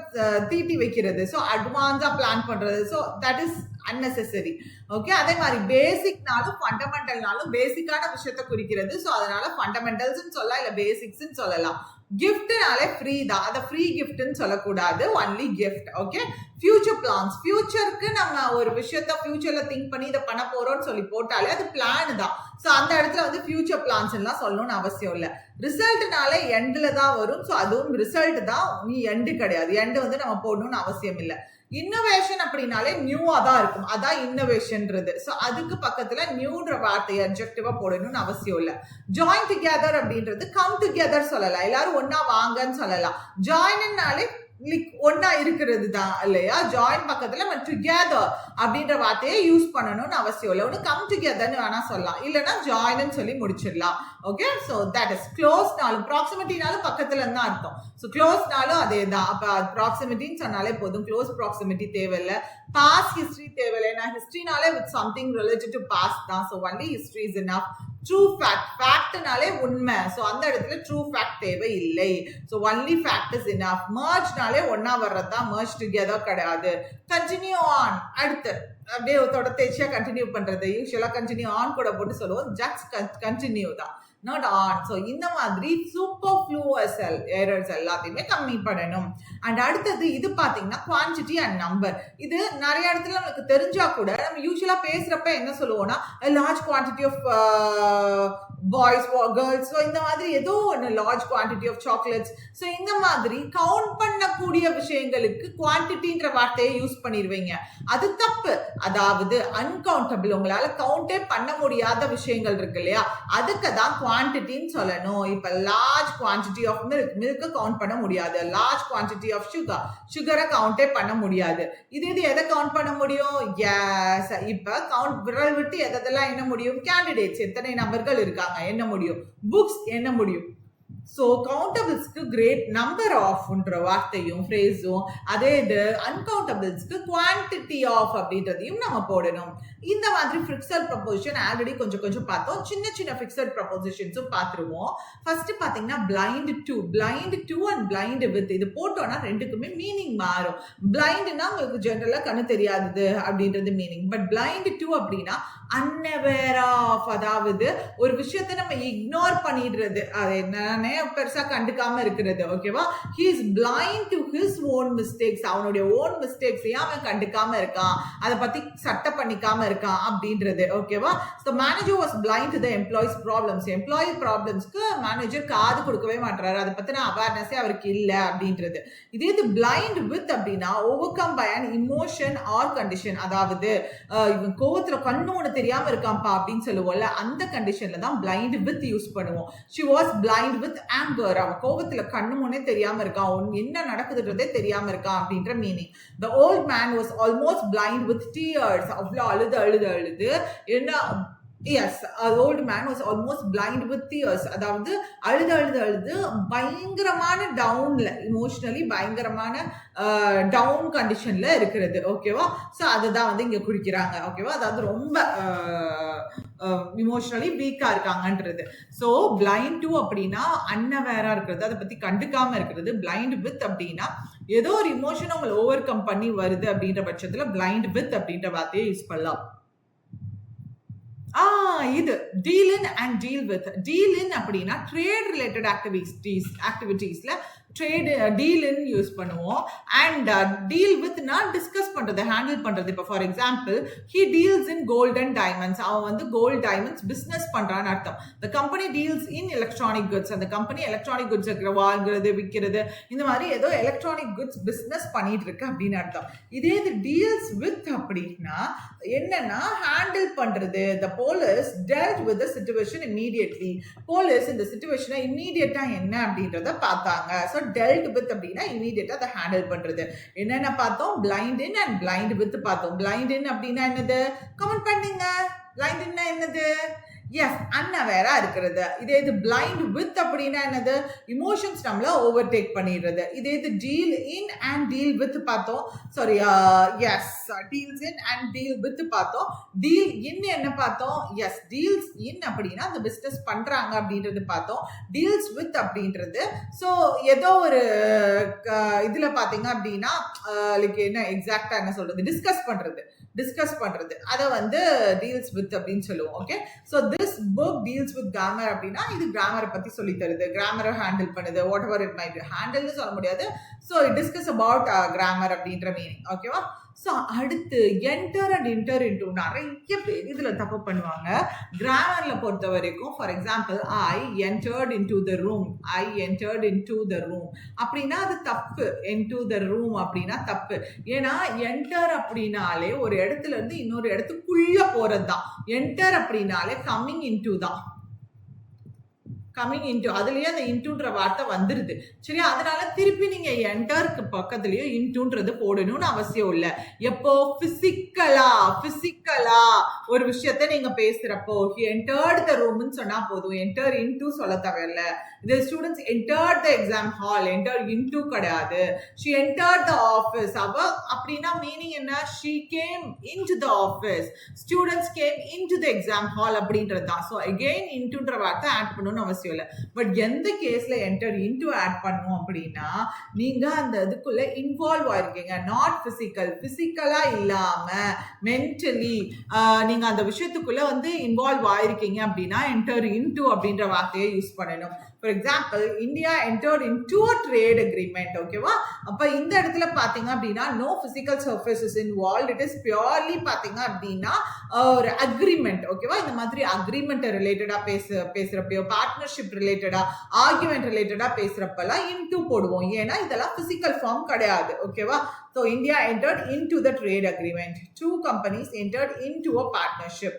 தீட்டி வைக்கிறது. ஸோ அட்வான்ஸா பிளான் பண்றது. So that is unnecessary. Okay, அதே மாதிரி பேசிக்னாலும் ஃபண்டமெண்டல்னாலும் பேசிக்கான விஷயத்தை குறிக்கிறது. ஸோ அதனால ஃபண்டமெண்டல்ஸ் சொல்லலாம், இல்ல பேசிக்ஸ் சொல்லலாம். கிஃப்ட்னாலே ஃப்ரீ தான், அதை ஃப்ரீ கிஃப்ட்னு சொல்லக்கூடாது, only gift. Okay, future plans, ஃபியூச்சருக்கு நம்ம ஒரு விஷயத்த ஃபியூச்சர்ல திங்க் பண்ணி இதை பண்ண போறோம்னு சொல்லி போட்டாலே அது பிளான் தான். ஸோ அந்த இடத்துல ஃபியூச்சர் பிளான்ஸ் எல்லாம் சொல்லணும்னு அவசியம் இல்லை. ரிசல்ட்னாலே எண்ட்ல தான் வரும். ஸோ அதுவும் ரிசல்ட் தான், எண்டு கிடையாது. எண்டு நம்ம போடணும்னு அவசியம் இல்லை. இன்னோவேஷன் அப்படின்னாலே நியூவா தான் இருக்கும், அதான் இன்னோவேஷன்ன்றது. ஸோ அதுக்கு பக்கத்துல நியூன்ற வார்த்தையை அட்ஜெக்டிவா போடணும்னு அவசியம் இல்லை. ஜாயின் டுகெதர் அப்படின்றது கம் டுகெதர் சொல்லலாம், எல்லாரும் ஒன்னா வாங்கன்னு சொல்லலாம். ஜாயின்னாலே ஒன்னா இருக்கிறது தான் இல்லையா. ஜாயின் பக்கத்துல டுகெதர் அப்படின்ற வார்த்தையை யூஸ் பண்ணணும்னு அவசியம் இல்லை. ஒன்று கம் டுகெதர்னு வேணா சொல்லலாம், இல்லைன்னா ஜாயின் சொல்லி முடிச்சிடலாம். ஓகே, ஸோ தட் இஸ் க்ளோஸ்னாலும் ப்ராக்சிமிட்டினாலும் பக்கத்துல தான் அர்த்தம். ஸோ க்ளோஸ்னாலும் அதே தான். அப்ப ப்ராக்சிமிட்டின்னு சொன்னாலே போதும், க்ளோஸ் ப்ராக்சிமிட்டி தேவையில்லை. பாஸ்ட் ஹிஸ்டரி தேவையில்லை. நான் ஹிஸ்டரினாலே with something related to past தான். So only history is enough. True fact, ஃபேக்ட்னாலே உண்மை. ஸோ அந்த இடத்துல ட்ரூ ஃபேக்ட் தேவை இல்லை. So only fact is enough. மர்ஜ்னாலே ஒன்னா வர்றது தான், மர்ஜ் டுகெதர் கிடையாது. கண்டினியூ ஆன், அடுத்து அப்படியே தொடர்ச்சியா கண்டினியூ பண்றது. யூஸ்வலா கண்டினியூ ஆன் கூட போட்டு சொல்லுவோம், ஜஸ்ட் கண்டினியூ தான், நாட் ஆன். ஸோ இந்த மாதிரி சூப்பர்ஃப்ளூவஸ் எரர்ஸ் எல்லாத்தையுமே கம்மி பண்ணணும். அண்ட் அடுத்தது இது பார்த்தீங்கன்னா குவான்டிட்டி அண்ட் நம்பர். இது நிறைய இடத்துல நமக்கு தெரிஞ்சா கூட நம்ம யூஸ்வலா பேசுறப்ப என்ன சொல்லுவோம்னா large quantity of boys girls, so இந்த மாதிரி ஏதோ ஒன்று large quantity of chocolates, so இந்த மாதிரி கவுண்ட் பண்ணக்கூடிய விஷயங்களுக்கு குவான்டிட்டின்ற வார்த்தையை யூஸ் பண்ணிடுவீங்க. அது தப்பு. அதாவது அன்கவுண்டபிள், உங்களால கவுண்டே பண்ண முடியாத விஷயங்கள் இருக்கு இல்லையா, அதுக்கு தான் குவான்டிட்டின்னு சொல்லணும். இப்ப large quantity of milk count பண்ண முடியாது. லார்ஜ் குவான்டிட்டி ஆஃப் சுகரை கவுண்டே பண்ண முடியாது. இது எதை கவுண்ட் பண்ண முடியும்? எஸ், இப்ப கவுண்ட் விரல் விட்டு எதெல்லாம் என்ன முடியும்? கேண்டிடேட்ஸ், எத்தனை நபர்கள் இருக்காங்க என்ன முடியும், புக்ஸ் என்ன முடியும். ஸோ கவுண்டபிள்ஸ்க்கு கிரேட் நம்பர் ஆஃப்ன்ற வார்த்தையும் ஃப்ரேஸும், அதே இது அன்கவுண்டபிள்ஸ்க்கு குவான்டிட்டி ஆஃப் அப்படின்றதையும் நம்ம போடணும். இந்த மாதிரி ஃபிக்ஸட் ப்ரொபோசிஷன் ஆல்ரெடி கொஞ்சம் பார்த்தோம். சின்ன ஃபிக்ஸட் ப்ரொபோசிஷன்ஸும் பார்த்துருவோம். ஃபர்ஸ்ட் பார்த்தீங்கன்னா blind to and blind with, இது போட்டோம்னா ரெண்டுக்குமே மீனிங் மாறும். பிளைண்ட்னா உங்களுக்கு ஜென்ரலாக கண்ணு தெரியாதது அப்படின்றது மீனிங். பட் பிளைண்ட் டு அப்படின்னா அன்அவேர் ஆஃப், அதாவது ஒரு விஷயத்தை நம்ம இக்னோர் பண்ணிடுறது, அது என்னன்னே பெருசா கண்டுக்காம இருக்கிறது. ஓகேவா? he is blind to his own mistakes, அவனுடைய ஓன் மிஸ்டேக்ஸையும் அவன் கண்டுக்காம இருக்கான், அதை பத்தி சட்டை பண்ணிக்காம இருக்கான் அப்படின்றது. ஓகேவா? so manager was blind to the employees problems, employee ப்ராப்ளம்ஸ்க்கு மேனேஜர் காது கொடுக்கவே மாட்டாரு, அதை பத்தின அவேர்னஸே அவருக்கு இல்லை அப்படின்றது. இதே இது blind with அப்படின்னா overcome by an emotion or condition, அதாவது இவன் கோவத்துல கண்ணு ஒண்ணு தெரியாம இருக்கான்ப்பா அப்படின்னு சொல்லுவோம்ல, அந்த கண்டிஷன்ல தான் blind with யூஸ் பண்ணுவோம். she was blind with anger, அவன் கோவத்துல கண்ணு முன்னே தெரியாம இருக்கான், என்ன நடக்குதுன்றதே தெரியாம இருக்கான் அப்படின்ற meaning. the old man was almost blind with tears, அவ்வளவு அழுது என்ன, yes, an old man was almost blind with tears, அதாவது அழுது பயங்கரமான டவுன்ல, இமோஷனலி பயங்கரமான டவுன் கண்டிஷன்ல இருக்கிறது. ஓகேவா? ஸோ அதுதான் வந்து இங்க குறிக்கிறாங்க. ஓகேவா? அதாவது ரொம்ப இமோஷனலி வீக்கா இருக்காங்கன்றது. ஸோ பிளைண்ட் டு அப்படின்னா அன்அவேரா இருக்கிறது, அதை பத்தி கண்டுக்காம இருக்கிறது. பிளைண்ட் வித் அப்படின்னா ஏதோ ஒரு இமோஷன் உங்களை ஓவர் கம் பண்ணி வருது அப்படின்ற பட்சத்துல பிளைண்ட் வித் அப்படின்ற வார்த்தையை யூஸ் பண்ணலாம். இது deal in and deal with. Deal in அப்படின்னா ட்ரேட் ரிலேட்டட் ஆக்டிவிட்டீஸ்ல ட்ரேட் டீல் இன் யூஸ் பண்ணுவோம். அண்ட் டீல் வித்னா டிஸ்கஸ் பண்றது, ஹேண்டில் பண்றது. இப்போ for example he deals in gold and diamonds, அவன் வந்து கோல்ட் டைமண்ட்ஸ் பிசினஸ் பண்றான்னு அர்த்தம். The company deals in electronic goods, அந்த கம்பெனி எலக்ட்ரானிக் குட்ஸ் வாங்குறது விற்கிறது, இந்த மாதிரி ஏதோ எலக்ட்ரானிக் குட்ஸ் பிசினஸ் பண்ணிட்டு இருக்கு அப்படின்னு அர்த்தம். இதே இது டீல்ஸ் வித் அப்படின்னா என்னன்னா ஹேண்டில் பண்றது. The police dealt with the situation immediately, police இந்த சிச்சுவேஷனை இம்மீடியட்டா என்ன அப்படின்றத பார்த்தாங்க. ஸோ டெல்ட் வித் அப்படின்னா இமீடியட்டா அதை ஹேண்டில் பண்றது. என்னென்ன பார்த்தோம்? Blind in and blind with பார்த்தோம். பிளைண்ட் இன் அப்படின்னா என்னது? கமெண்ட் பண்ணுங்க. பிளைண்ட் இன்னா என்னது? எஸ், அன்அவேரா இருக்கிறது. இதே இது பிளைண்ட் வித் அப்படின்னா என்னது? இமோஷன்ஸ் நம்மள ஓவர்டேக் பண்ணிடுறது. இதே இது deal in and deal with பார்த்தோம். Sorry, yes, deals in and deal with பார்த்தோம். டீல் இன் என்ன பார்த்தோம்? எஸ், டீல்ஸ் இன் அப்படின்னா அந்த பிசினஸ் பண்றாங்க அப்படின்றது பார்த்தோம். டீல்ஸ் வித் அப்படின்றது ஸோ ஏதோ ஒரு இதுல பாத்தீங்க அப்படின்னா லைக் என்ன எக்ஸாக்டா என்ன சொல்றது, டிஸ்கஸ் பண்றது அதை வந்து டீல்ஸ் வித் அப்படின்னு சொல்லுவோம். Okay, so this book deals with grammar அப்படின்னா இது கிராமரை பத்தி சொல்லி தருது, கிராமரை ஹேண்டில் பண்ணுது. வாட் எவர் இட் மைட், ஹேண்டில்னு சொல்ல முடியாது. ஸோ டிஸ்கஸ் அபவுட் கிராமர் அப்படின்ற மீனிங். ஓகேவா? ஸோ அடுத்து என்டர் அண்ட் இன்டர் இன்டு, நிறைய பேர் இதுல தப்பு பண்ணுவாங்க கிராமர்ல பொறுத்த வரைக்கும். For example I entered into the room, I entered into the room அப்படின்னா அது தப்பு. இன்டு த ரூம் அப்படின்னா தப்பு. ஏன்னா என்டர் அப்படின்னாலே ஒரு இடத்துல இருந்து இன்னொரு இடத்துக்குள்ள போறது தான். என்டர் அப்படின்னாலே கம்மிங் இன்டு தான். கமிங் இன்டு, அதுலயே அந்த இன்டுன்ற வார்த்தை வந்துருது. சரியா? அதனால திருப்பி நீங்க என்டருக்கு பக்கத்துலயே இன்டுன்றது போடணும்னு அவசியம் இல்லை. எப்போ? பிசிக்கலா ஒரு விஷயத்த நீங்க பேசுறப்போ என்டர்ட் த ரூம்னு சொன்னா போதும், என்டர் இன்டு சொல்ல தேவையில்ல. The students entered the exam hall, entered into கிடையாது. She entered the office. அவ அப்படின்னா மீனிங் என்ன? She came into the office. Students came into the exam hall அப்படின்றது தான். ஸோ அகெயின் இன்டுன்ற வார்த்தை ஆட் பண்ணணும்னு அவசியம் இல்லை. பட் எந்த கேஸ்ல என்டர் இன்டு ஆட் பண்ணணும் அப்படின்னா நீங்க அந்த இதுக்குள்ள இன்வால்வ் ஆயிருக்கீங்க. நாட் பிசிக்கலா இல்லாம மென்டலி நீங்க அந்த விஷயத்துக்குள்ள வந்து இன்வால்வ் ஆயிருக்கீங்க அப்படின்னா என்டர் இன்டு அப்படின்ற வார்த்தையை யூஸ் பண்ணணும். For example India entered into a trade agreement. ஓகேவா? அப்ப இந்த இடத்துல பாத்தீங்க அப்படின்னா no physical surfaces involved, it is purely பாத்தீங்க அப்படின்னா ஒரு அக்ரிமெண்ட். ஓகேவா? இந்த மாதிரி அக்ரிமெண்ட் ரிலேட்டடா பேசுறப்போ, பார்ட்னர்ஷிப் ரிலேட்டடா, ஆர்குமெண்ட் ரிலேட்டடா பேசுறப்பெல்லாம் இன்டு போடுவோம். ஏன்னா இதெல்லாம் பிசிக்கல் ஃபார்ம் கிடையாது. ஓகேவா? So India entered into the trade agreement. Two companies entered into a partnership.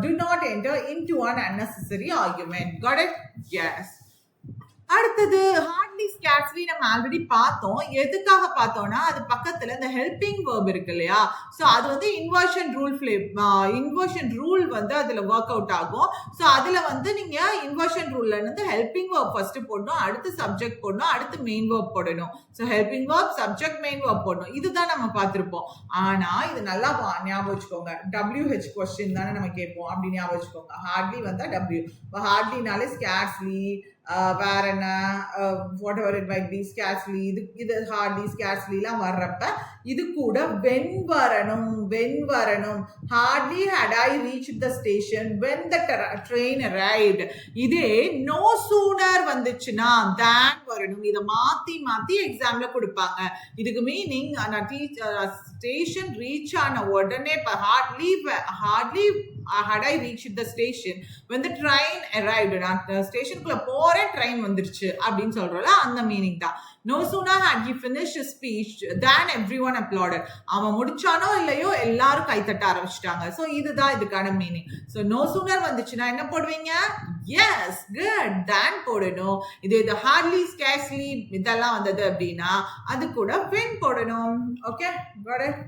Do not enter into an unnecessary argument. Got it? Yes. அடுத்தது ஹார்ட்லி ஸ்கேர்ஸ்லி நம்ம ஆல்ரெடி பார்த்தோம். எதுக்காக பார்த்தோம்னா அது பக்கத்துல இந்த ஹெல்பிங் வேர்ப் இருக்கு இல்லையா? ஸோ அது வந்து இன்வர்ஷன் ரூல் வந்து அதுல ஒர்க் அவுட் ஆகும். ஸோ அதுல வந்து நீங்க இன்வர்ஷன் ரூல்ல இருந்து ஹெல்பிங் வேர்ப் ஃபர்ஸ்ட் போடணும், அடுத்து சப்ஜெக்ட் போடணும், அடுத்து மெயின் வேர்ப் போடணும். So helping verb, subject, main verb போடணும். இதுதான் நம்ம பார்த்திருப்போம். ஆனா இது நல்லா ஞாபகம் வச்சுக்கோங்க. WH கொஸ்டின் தானே நம்ம கேட்போம், அப்படி ஞாபகம் வச்சுக்கோங்க. ஹார்ட்லி வந்தா W. இப்போ ஹார்ட்லினாலே ஸ்கேர்ஸ்லி, வேற என்ன, whatever it might be, scarcely, இது ஹார்ட்லி, ஸ்கேர்ஸ்லி எல்லாம் வர்றப்ப இது கூட வென் வரணும். Hardly had I reached the station when the train arrived. இதே no sooner வந்துச்சுன்னா than வரணும். இதை மாத்தி எக்ஸாம்ல கொடுப்பாங்க. இதுக்கு மீனிங் ஸ்டேஷன் ரீச் ஆன உடனே hardly had I reached the station when the train arrived. நான் ஸ்டேஷனுக்குள்ள போறேன், ட்ரெயின் வந்துருச்சு அப்படின்னு சொல்றோம்ல, அந்த மீனிங் தான். No sooner had he finished his speech than everyone applauded. அவன் முடிச்சானோ இல்லையோ எல்லாரும் கைத்தட்ட ஆரம்பிச்சிட்டாங்க. ஸோ இதுதான் இதுக்கான மீனிங். ஸோ no sooner வந்துச்சுன்னா என்ன போடுவீங்க? எஸ், குட், than போடணும். இது hardly, scarcely இதெல்லாம் வந்தது அப்படின்னா அது கூட when போடணும். Okay, got it?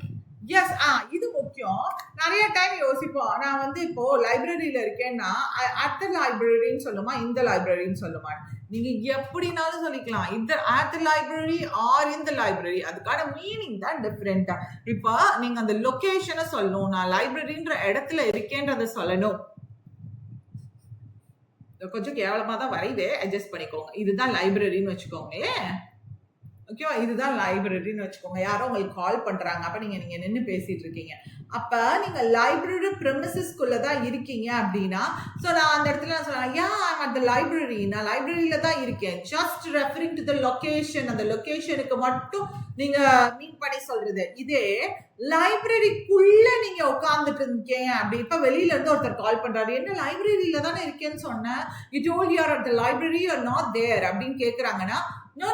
எஸ். இது முக்கியம். நிறைய டைம் யோசிப்போம், நான் வந்து இப்போ லைப்ரரியில இருக்கேன்னா அட் த லைப்ரரின்னு சொல்லுமா, இந்த லைப்ரரின்னு சொல்லுமா? நீங்க எப்படினாலும் சொல்லிக்கலாம், இந்த அட் த லைப்ரரி ஆர் இந்த லைப்ரரி. அதுக்கான மீனிங் தான் டிஃப்ரெண்டா. இப்போ நீங்க அந்த லொகேஷனை சொல்லணும், நான் லைப்ரரின்ற இடத்துல இருக்கேன்றத சொல்லணும். கொஞ்சம் கேவலமா தான் வரைதே, அட்ஜஸ்ட் பண்ணிக்கோங்க. இதுதான் லைப்ரரின்னு வச்சுக்கோங்களேன். ஓகேவா? இதுதான் லைப்ரரின்னு வச்சுக்கோங்க. யாரோ உங்களுக்கு கால் பண்றாங்க, அப்ப நீங்க நின்று பேசிட்டு இருக்கீங்க. அப்ப நீங்க லைப்ரரி ப்ரெமிசஸ்க்குள்ள தான் இருக்கீங்க அப்படின்னா, ஸோ நான் அந்த இடத்துல சொல்றேன், ஐம் அட் த லைப்ரரி, நான் லைப்ரரியில தான் இருக்கேன். Just referring to the location, அந்த லொகேஷனுக்கு மட்டும் நீங்க மீன் பண்ணி சொல்றது. இதே லைப்ரரிக்குள்ள நீங்க உட்கார்ந்துட்டு இருக்கீங்க அப்படி, இப்ப வெளியில இருந்து ஒருத்தர் கால் பண்றாரு, என்ன லைப்ரரியில தானே இருக்கேன்னு சொன்னேன், you told you are at the library, you are not there அப்படின்னு கேக்குறாங்கன்னா, no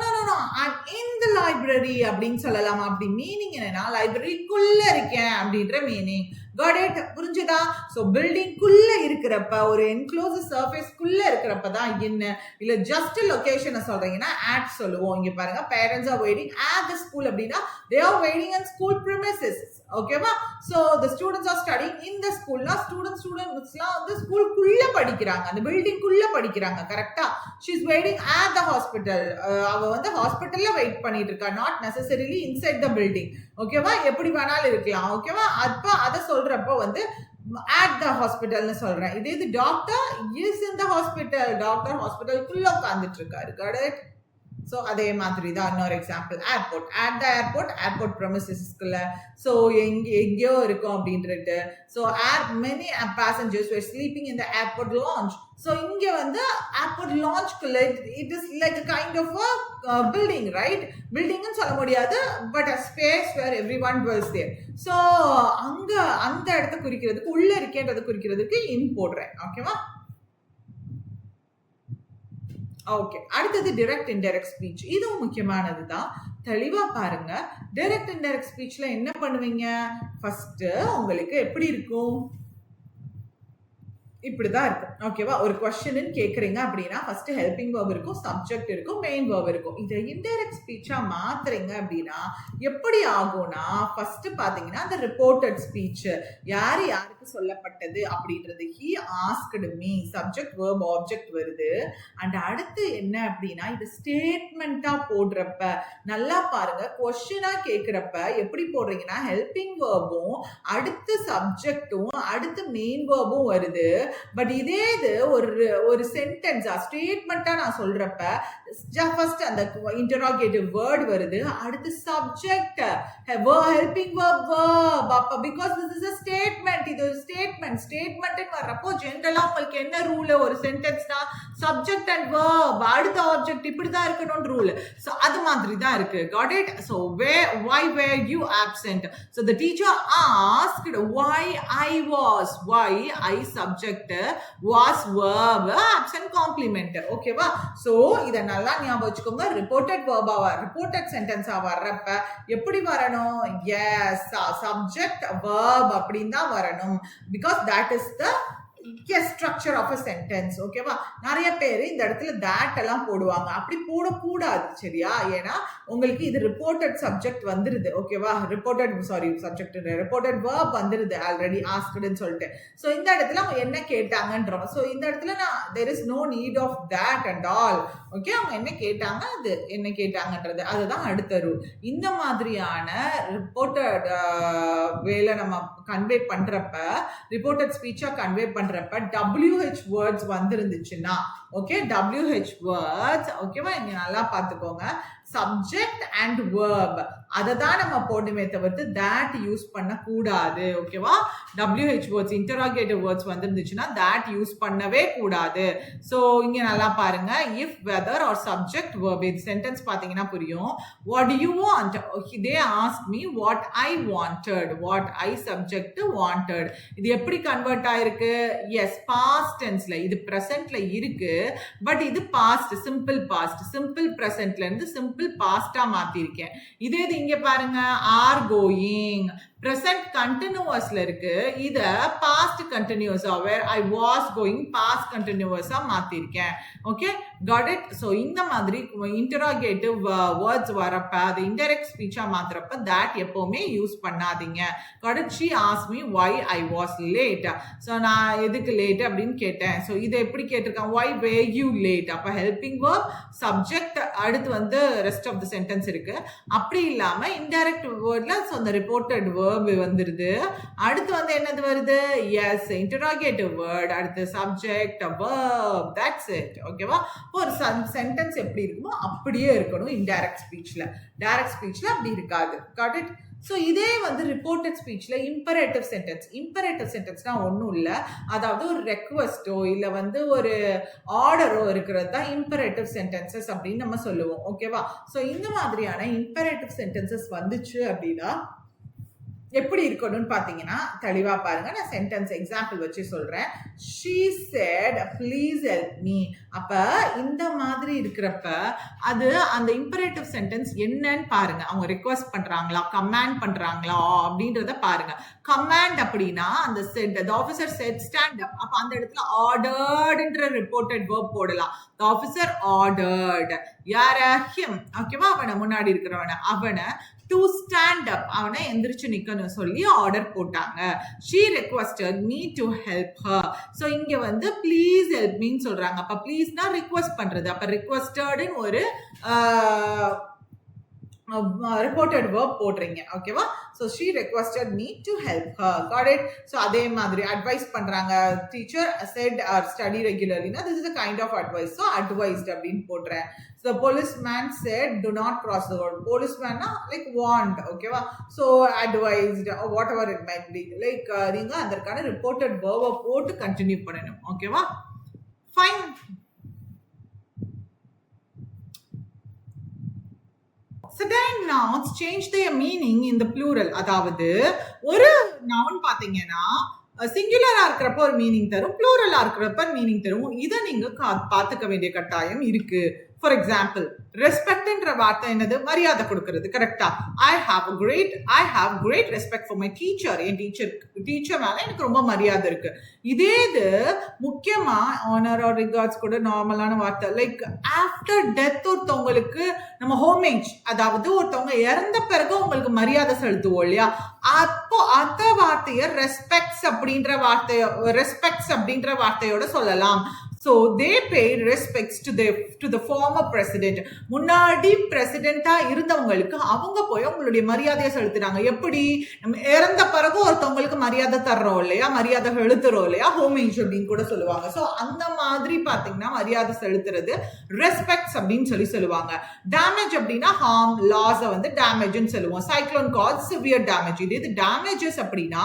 I'm in the library அப்படின்னு சொல்லலாம். அப்படி மீனிங் என்னன்னா லைப்ரரிக்குள்ள இருக்கேன் அப்படின்ற மீனிங். Got it? புரிஞ்சுதா? சோ பில்டிங் குள்ள இருக்கிறப்ப, ஒரு என்க்ளோஸ் சர்ஃபேஸ் குள்ள இருக்கிறப்ப தான் என்ன, இல்ல ஜஸ்ட் லொகேஷனை சொல்றீங்கன்னா at சொல்லுவோம். இங்க பாருங்க, parents are waiting at the school அப்படின்னா they are waiting in school premises. ஓகேவா? So the students are studying in the school. ஸ்டூடெண்ட்ஸ்லாம் வந்து ஸ்கூலுக்குள்ள படிக்கிறாங்க, அந்த பில்டிங் குள்ள படிக்கிறாங்க. கரெக்டா? she is waiting at the hospital. அவ வந்து ஹாஸ்பிடல்ல வெயிட் பண்ணிட்டு இருக்கா, not necessarily inside the building. ஓகேவா? எப்படி வேணாலும் இருக்கலாம். ஓகேவா? அப்ப அத சொல்றப்ப வந்து at the hospital னு சொல்றேன். இது doctor is in the hospital. Doctor ஹாஸ்பிடலுக்குள்ள உட்கார்ந்துட்டு இருக்காரு. Got it? So அதே மாதிரி தான் இன்னொரு example, airport. at the airport premises-க்குள்ள, so எங்கேயோ இருக்கும் அப்படின்றது. so many passengers were sleeping in the airport lounge. so இங்க வந்து airport lounge-க்குள்ள it is like a kind of a building, right? building-னு சொல்ல முடியாது, but a space where everyone dwells there. so அங்க அந்த இடத்தை குறிக்கிறதுக்கு, உள்ள இருக்கேன்றதை குறிக்கிறதுக்கு in போடுறேன். ஓகேவா? ஓகே, அடுத்தது டைரக்ட் இன்டைரக்ட் ஸ்பீச். இதுவும் முக்கியமானது தான். தெளிவா பாருங்க. டைரக்ட் இன்டைரக்ட் ஸ்பீச்ல என்ன பண்ணுவீங்க? ஃபர்ஸ்ட் உங்களுக்கு எப்படி இருக்கும்? இப்படிதான் இருக்கும். ஓகேவா? ஒரு கொஸ்டின் கேக்குறீங்க அப்படின்னா ஃபர்ஸ்ட் ஹெல்பிங் வேர்ப் இருக்கும், சப்ஜெக்ட் இருக்கும், மெயின் வேர்ப் இருக்கும். இதை இன்டைரக்ட் ஸ்பீச்சா மாத்துறீங்க அப்படின்னா எப்படி ஆகும்னா, ஃபர்ஸ்ட் பாத்தீங்கன்னா அந்த ரிப்போர்ட்டட் ஸ்பீச், யாருக்கு சொல்லப்பட்டது அப்படின்றது, he asked me, subject verb object வருது. அண்ட் அடுத்து என்ன அப்படின்னா, இது ஸ்டேட்மெண்டா போடுறப்ப நல்லா பாருங்க, கொஸ்டினா கேக்குறப்ப எப்படி போடுறீங்கன்னா ஹெல்பிங் வேர்பும் அடுத்து சப்ஜெக்டும் அடுத்து மெயின் வேர்பும் வருது. பட் இதே இது ஒரு சென்டென்ஸா ஸ்டேட்மெண்டா நான் சொல்றப்ப ஃபர்ஸ்ட் அந்த இன்டராகேட்டிவ் வேர்ட் வருது, அடுத்து subject, helping verb, because this is a statement. இது ஸ்டேட்மெண்ட் வர்றப்போ ஜென்ரலா உங்களுக்கு என்ன ரூல், ஒரு சென்டென்ஸ்னா சப்ஜெக்ட் அண்ட் verb அடுத்த ஆப்ஜெக்ட் இப்படிதான் இருக்கணும் ரூல். சோ அது மாதிரி தான் இருக்கு. Got it? So why were you absent? So the teacher asked why I subject was verb, absent complement. ஓகேவா? சோ இத நல்லா ஞாபகம் வச்சுக்கோங்க. ரிப்போர்ட்டட் சென்டென்ஸா வர்றப்ப எப்படி வரணும்? எஸ், சப்ஜெக்ட் verb அப்படின்னு தான் வரணும். Because that is the structure of a sentence. ஓகேவா? நிறைய பேர் இந்த இடத்துல that எல்லாம் போடுவாங்க. அப்படி போடக்கூடாது, சரியா? ஏன்னா உங்களுக்கு இது ரிப்போர்ட்டட் சப்ஜெக்ட் வந்துருது. ஓகேவா? ரிப்போர்ட்டட் verb வந்துருது ஆல்ரெடி ஆஸ்க்டுன்னு சொல்லிட்டு. ஸோ இந்த இடத்துல அவங்க என்ன கேட்டாங்கன்றோம். ஸோ இந்த இடத்துல there is no need of that and all. Okay, அவங்க என்ன கேட்டாங்க, அது என்ன கேட்டாங்கன்றது அதுதான் அடுத்த ரூல். இந்த மாதிரியான ரிப்போர்ட்டட் வேலை நம்ம கன்வே பண்றப்ப, ரிப்போர்ட்டட் ஸ்பீச்சா கன்வே பண்றப்ப WH வேர்ட்ஸ் வந்துருந்துச்சுன்னா, ஓகே, WH வேர்ட்ஸ், ஓகேவா, இங்க நல்லா பாத்துக்கோங்க. சப்ஜெக்ட் அண்ட் verb அதை தான் நம்ம போடுமே தவிர்த்து that யூஸ் பண்ண கூடாது. ஓகேவா? WH வேர்ட்ஸ், இன்டராகேட்டிவ் வேர்ட்ஸ் வந்துருந்துச்சுன்னா that யூஸ் பண்ணவே கூடாது. சோ இங்க நல்லா பாருங்க, if whether or subject verb, இது சென்டென்ஸ் பாத்தீங்கன்னா புரியும். what do you want? they asked me what I wanted. what I subject wanted. இது எப்படி கன்வெர்ட் ஆயிருக்கு? எஸ், பாஸ்ட் டென்ஸ்ல, இது பிரசன்ட்ல இருக்கு, பட் இது பாஸ்ட், சிம்பிள் பிரசன்ட்ல இருந்து சிம்பிள் பாஸ்டா மாத்திருக்கேன். இதே இது இங்க பாருங்க, ஆர் கோயிங் present continuousல இருக்கு, இத past continuous where I was going past continuous மாத்திருக்கேன். Okay, got it? so இந்த மாதிரி interrogative words வரப்ப, அது indirect speech மாத்திரப்ப that எப்பவுமே யூஸ் பண்ணாதீங்க. got it? she asked me why I was late. so நான் எதுக்கு லேட் அப்படின்னு கேட்டேன். so இதை எப்படி கேட்டிருக்கேன்? why were you late? அப்ப helping verb, subject, அடுத்து வந்து rest of the sentence இருக்கு. அப்படி இல்லாம indirect wordல so the reported verb வந்துருது. அடுத்து வந்து என்னது வருது? எஸ், இன்டராகேட்டிவ் வேர்ட், அடுத்து சப்ஜெக்ட், verb, that's it. ஓகேவா? ஒரு சென்டென்ஸ் எப்படி இருக்குமோ அப்படியே இருக்கணும் இன்டைரக்ட் ஸ்பீச்ல. டைரக்ட் ஸ்பீச்ல அப்படி இருக்காது. Got it? ஸோ இதே வந்து ரிப்போர்ட்டட் ஸ்பீச்ல இம்பரேட்டிவ் சென்டென்ஸ்னா ஒன்றும் இல்லை, அதாவது ஒரு ரெக்வஸ்டோ இல்லை வந்து ஒரு ஆர்டரோ இருக்கிறது தான் இம்பரேட்டிவ் சென்டென்சஸ் அப்படின்னு நம்ம சொல்லுவோம். ஓகேவா? ஸோ இந்த மாதிரியான இம்பரேட்டிவ் சென்டென்சஸ் வந்துச்சு அப்படின்னா எப்படி இருக்கணும்னு பாத்தீங்கன்னா தெளிவா பாருங்க. நான் சென்டென்ஸ் எக்ஸாம்பிள் வச்சு சொல்றேன். she said please help me. அப்ப இந்த மாதிரி இருக்கிறப்ப அது அந்த இம்பரேட்டிவ் சென்டென்ஸ் என்னன்னு பாருங்க. அவங்க ரிக்வெஸ்ட் பண்றாங்களா, கமாண்ட் பண்றாங்களா அப்படின்றத பாருங்க. கமாண்ட் அப்படின்னா அந்த the officer said stand up, அப்ப அந்த இடத்துல orderedன்ற ரிப்போர்ட்டட் verb போடலாம். the officer ordered யார, him, ஓகேவா, அவனை முன்னாடி இருக்கிறவன, அவனை to stand up, அவனை எந்திரிச்சு நிக்கணும் சொல்லி ஆர்டர் போட்டாங்க. she requested me to help her. so இங்க வந்து please help me சொல்றாங்க. அப்ப pleaseனா ரிக்வெஸ்ட் பண்றது. அப்ப requestedன்னு ஒரு reported verb போடுறீங்க. ஓகேவா? so she requested me to help her. got it? so அதே மாதிரி அட்வைஸ் பண்றாங்க. teacher said study regularly. this is a kind of advice. so advised அப்படின்னு போடுறேன். the policeman said do not cross the road. policeman like warned. ஓகேவா? so advised or whatever it might be, like நீங்க அதற்கான reported verb போட்டு continue பண்ணணும். ஓகேவா? fine. certain nouns change their meaning in the plural. அதாவது ஒரு noun பாத்தீங்கன்னா சிங்குலரா இருக்கிறப்ப ஒரு மீனிங் தரும், ப்ளூரலா இருக்கிறப்ப மீனிங் தரும். இதை நீங்க பாத்துக்க வேண்டிய கட்டாயம் இருக்கு. ஃபார் எக்ஸாம்பிள், ரெஸ்பெக்ட்ன்ற வார்த்தை என்னது? மரியாதை கொடுக்கிறது. கரெக்டா? I have great respect for my teacher. என் டீச்சர் மேல எனக்கு ரொம்ப மரியாதை இருக்கு. இதே இது முக்கியமா ஆனர் ஆர் ரிகார்ட்ஸ் கூட நார்மலான வார்த்தை. லைக் ஆஃப்டர் டெத் ஒருத்தவங்களுக்கு நம்ம ஹோமேஜ், அதாவது ஒருத்தவங்க இறந்த பிறகு உங்களுக்கு மரியாதை செலுத்துவோம் இல்லையா, அப்போ அந்த வார்த்தைய ரெஸ்பெக்ட்ஸ் அப்படின்ற வார்த்தையோட சொல்லலாம். So they paid respects to the former president. முன்னாடி பிரசிடென்டா இருந்தவங்களுக்கு அவங்க போய் அவங்களுடைய மரியாதையை செலுத்துறாங்க. எப்படி நம்ம இறந்த பிறகு ஒருத்தவங்களுக்கு மரியாதை தர்றோம் இல்லையா, மரியாதை செலுத்துறோம் இல்லையா, ஹோமேஜ் அப்படின்னு கூட சொல்லுவாங்க. ஸோ அந்த மாதிரி பாத்தீங்கன்னா மரியாதை செலுத்துறது ரெஸ்பெக்ட்ஸ் அப்படின்னு சொல்லுவாங்க. டேமேஜ் அப்படின்னா ஹார்ம், லாஸ வந்து டேமேஜ்னு சொல்லுவோம். Cyclone causes severe damage. இது டேமேஜஸ் அப்படின்னா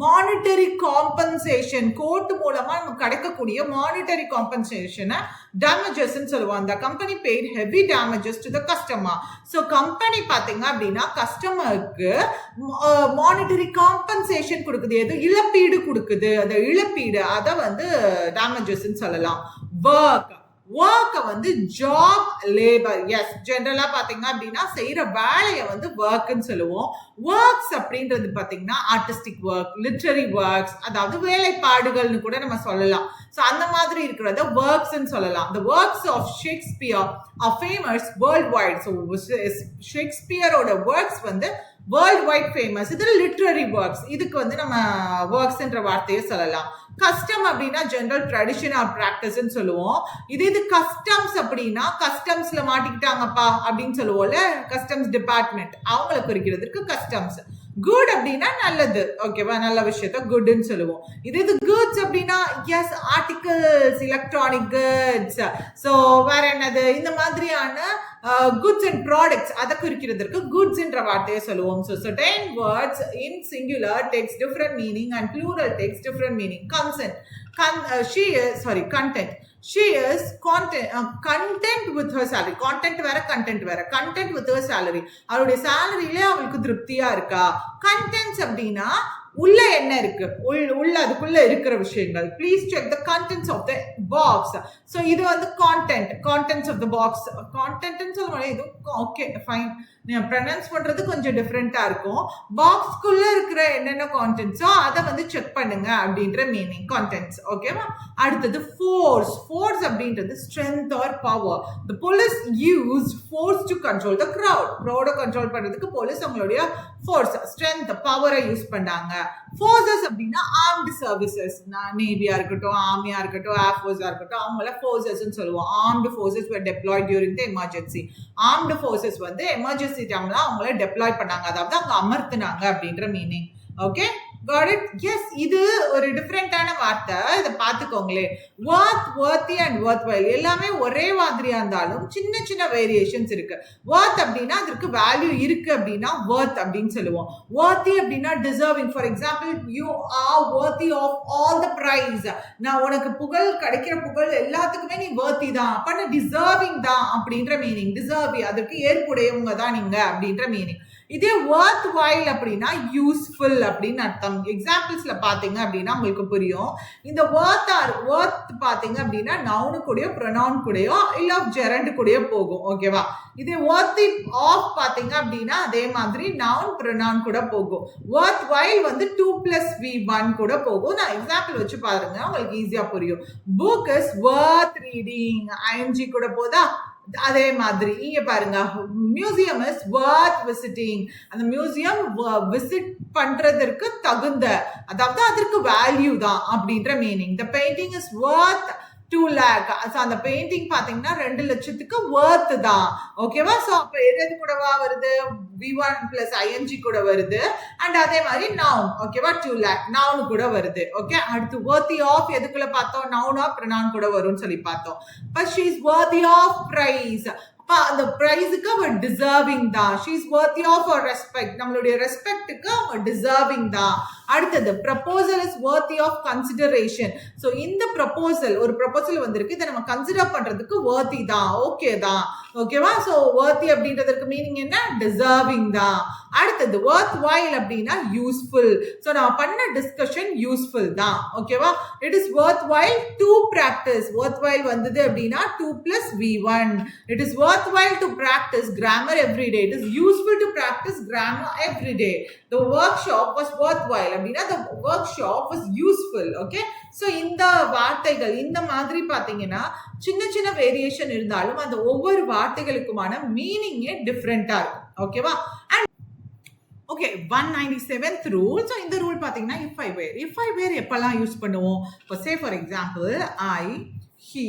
மானிட்டரி காம்பன்சேஷன், கோர்ட் மூலமா நமக்கு கிடைக்கக்கூடிய மானிட்டரி காம்பன்சேஷனை டேமேஜஸ் சொல்லுவாங்க. அந்த company paid heavy damages to the customer. So company பாத்தீங்க அப்படின்னா கஸ்டமருக்கு மானிட்டரி காம்பன்சேஷன் கொடுக்குது, எது இழப்பீடு கொடுக்குது. அந்த இழப்பீடு அதை வந்து டேமேஜஸ் சொல்லலாம். ஒர்க்கை வந்து ஜாப், லேபர். எஸ், ஜென்ரலா பாத்தீங்க அப்படின்னா செய்யற வேலையை வந்து ஒர்க்னு சொல்லுவோம். ஒர்க்ஸ் அப்படின்றது பாத்தீங்கன்னா ஆர்டிஸ்டிக் ஒர்க், லிட்ரரி ஒர்க்ஸ், அதாவது வேலைப்பாடுகள்னு கூட நம்ம சொல்லலாம். ஸோ அந்த மாதிரி இருக்கிறத ஒர்க்ஸ்ன்னு சொல்லலாம். The works of Shakespeare are famous worldwide. So ஷேக்ஸ்பியரோட ஒர்க்ஸ் வந்து வேர்ல்ட் வைட் ஃபேமஸ். இது லிட்ரரி ஒர்க்ஸ். இதுக்கு வந்து நம்ம ஒர்க்ஸ்ன்ற வார்த்தையை சொல்லலாம். கஸ்டம் அப்படின்னா ஜெனரல் ட்ரெடிஷன் ஆர் பிராக்டிஸ்ன்னு சொல்லுவோம். இது கஸ்டம்ஸ் அப்படின்னா கஸ்டம்ஸ்ல மாட்டிக்கிட்டாங்கப்பா அப்படின்னு சொல்லுவோம்ல, கஸ்டம்ஸ் டிபார்ட்மெண்ட், அவங்களை குறிக்கிறதுக்கு கஸ்டம்ஸ். குட் அப்படின்னா நல்லது, ஓகேவா, நல்ல விஷயத்த குட்னு சொல்லுவோம். இது குட்ஸ் அப்படின்னா yes, articles, electronic goods. So வேற என்னது, இந்த மாதிரியான குட்ஸ் அண்ட் ப்ராடக்ட்ஸ், அதை குறிக்கிறதுக்கு குட்ஸ்ன்ற வார்த்தையை சொல்லுவோம். So certain words in singular takes different meaning and plural takes different meaning. Content. She is content with her salary. Content வேற, content வேற. Content with her salary. அவளுடைய சாலரியிலே அவளுக்கு திருப்தியா இருக்கா. கண்டென்ட்ஸ் அப்படின்னா உள்ள என்ன இருக்கு, உள்ள அதுக்குள்ள இருக்கிற விஷயங்கள். Please check the contents of the box. So இது வந்து கான்டென்ட்ஸ் ஆஃப் த பாக்ஸ். கான்டென்ட்னு சொல்லுவாங்க. இது ஓகே ஃபைன், ப்ரொனவுன்ஸ் பண்றது கொஞ்சம் டிஃப்ரெண்டா இருக்கும். பாக்ஸ்க்குள்ள இருக்கிற என்னென்ன கான்டென்ட்ஸோ அதை வந்து செக் பண்ணுங்க அப்படின்ற மீனிங் கான்டென்ட்ஸ், ஓகேவா. அடுத்தது ஃபோர்ஸ். ஃபோர்ஸ் அப்படின்றது strength or power. The police used force to control the crowd control பண்றதுக்கு போலீஸ் அவங்களுடைய ஃபோர்ஸ், ஸ்ட்ரென்த், பவரை யூஸ் பண்ணாங்க. ஃபோர்ஸஸ் அப்படின்னா ஆர்ம்டு சர்வீசஸ், நேவியா இருக்கட்டும், ஆர்மியா இருக்கட்டும், ஏர்ஃபோர்ஸா இருக்கட்டும், அவங்கள ஃபோர்ஸஸ்ன்னு சொல்லுவோம். Armed forces were deployed during the emergency. Armed forces வந்து எமர்ஜென்சி டைம்ல அவங்கள டெப்ளாய் பண்ணாங்க, அதாவது அங்க அமர்த்தினாங்க அப்படின்ற meaning. Okay, got it? Yes, இது ஒரு டிஃபரெண்டான வார்த்தை. இதை பார்த்துக்கோங்களே. worthy and worthwhile எல்லாமே ஒரே மாதிரியா இருந்தாலும் சின்ன சின்ன வேரியேஷன்ஸ் இருக்கு. worth அப்படின்னா அதற்கு வேல்யூ இருக்கு அப்படின்னா worth அப்படின்னு சொல்லுவோம். worthy அப்படின்னா deserving. For example, you are worthy of all the prize. நான் உனக்கு புகழ், கிடைக்கிற புகழ் எல்லாத்துக்குமே நீ worthy தான், அப்ப டிசர்விங் தான் அப்படின்ற மீனிங். டிசர்விங், அதற்கு ஏற்புடையவங்க தான் நீங்க அப்படின்ற மீனிங். இதே worth while அப்படின்னா யூஸ்ஃபுல் அப்படின்னு அர்த்தம். எக்ஸாம்பிள்ஸ்ல பாத்தீங்க அப்படின்னா உங்களுக்கு புரியும். இந்த worth பாத்தீங்க அப்படின்னா நவுனு கூடயோ ப்ரொனவுன் கூடயோ இல்ல ஜெரண்ட் கூடயோ போகும், ஓகேவா. இதே worthy of பாத்தீங்க அப்படின்னா அதே மாதிரி நவுன் ப்ரொனவுன் கூட போகும். worth while வந்து 2+V1 கூட போகும். நான் எக்ஸாம்பிள் வச்சு பாருங்க, உங்களுக்கு ஈஸியா புரியும். Book is worth reading, ING கூட போதா. அதே மாதிரி இங்க பாருங்க, மியூசியம் இஸ் worth visiting. அந்த மியூசியம் விசிட் பண்றதற்கு தகுந்த, அதாவது அதற்கு வேல்யூ தான் அப்படின்ற meaning. The painting is worth 2 lakh. அந்த பெயிண்டிங் பாத்தீங்கன்னா 2 லட்சத்துக்கு worth தான், ஓகேவா. சோ அப்ப எது கூடவா வருது, V1 plus ING கூட வருது. அண்ட் அதே மாதிரி நவுன், ஓகேவா, 2 lakh நவுன் கூட வருது. ஓகே, அடுத்து worthy of எதுக்குள்ள பார்த்தோம், நவுன் ஆஃப் ப்ரொனவுன் கூட வரும்னு சொல்லி பார்த்தோம். but she is worthy of praise. அந்த பிரைஸுக்கு அவ டிசர்விங் தான். she is worthy of our respect. நம்மளுடைய ரெஸ்பெக்ட்டுக்கு அவ டிசர்விங் தான். அடுத்தது proposal is worthy of consideration. So இந்த ப்ரப்போசல், ஒரு ப்ரப்போசல் வந்திருக்கு, இதை நம்ம கன்சிடர் பண்றதுக்கு worthy தான், ஓகே தான், ஓகேவா. ஸோ worthy அப்படின்றதுக்கு மீனிங் என்ன, டிசர்விங் தான். அடுத்தது worth while அப்படின்னா யூஸ்ஃபுல். ஸோ நான் பண்ண டிஸ்கஷன் யூஸ்ஃபுல் தான், ஓகேவா. It is worth while to practice. worth while வந்தது அப்படின்னா 2+V1. it is worth while to practice grammar every day. it is useful to practice grammar every day. the workshop was worthwhile அப்படின்னா the workshop was useful. Okay, so இந்த வார்த்தைகள் இந்த மாதிரி பாத்தீங்கன்னா சின்ன சின்ன வேரியேஷன் இருந்தாலும் அந்த ஒவ்வொரு வார்த்தைகளுக்குமான மீனிங்கே டிஃப்ரெண்டா இருக்கும், ஓகேவா. And okay, 197th rule. So இந்த ரூல் பார்த்தீங்கன்னா if I were எப்பெல்லாம் யூஸ் பண்ணுவோம். இப்போ say for example, I he,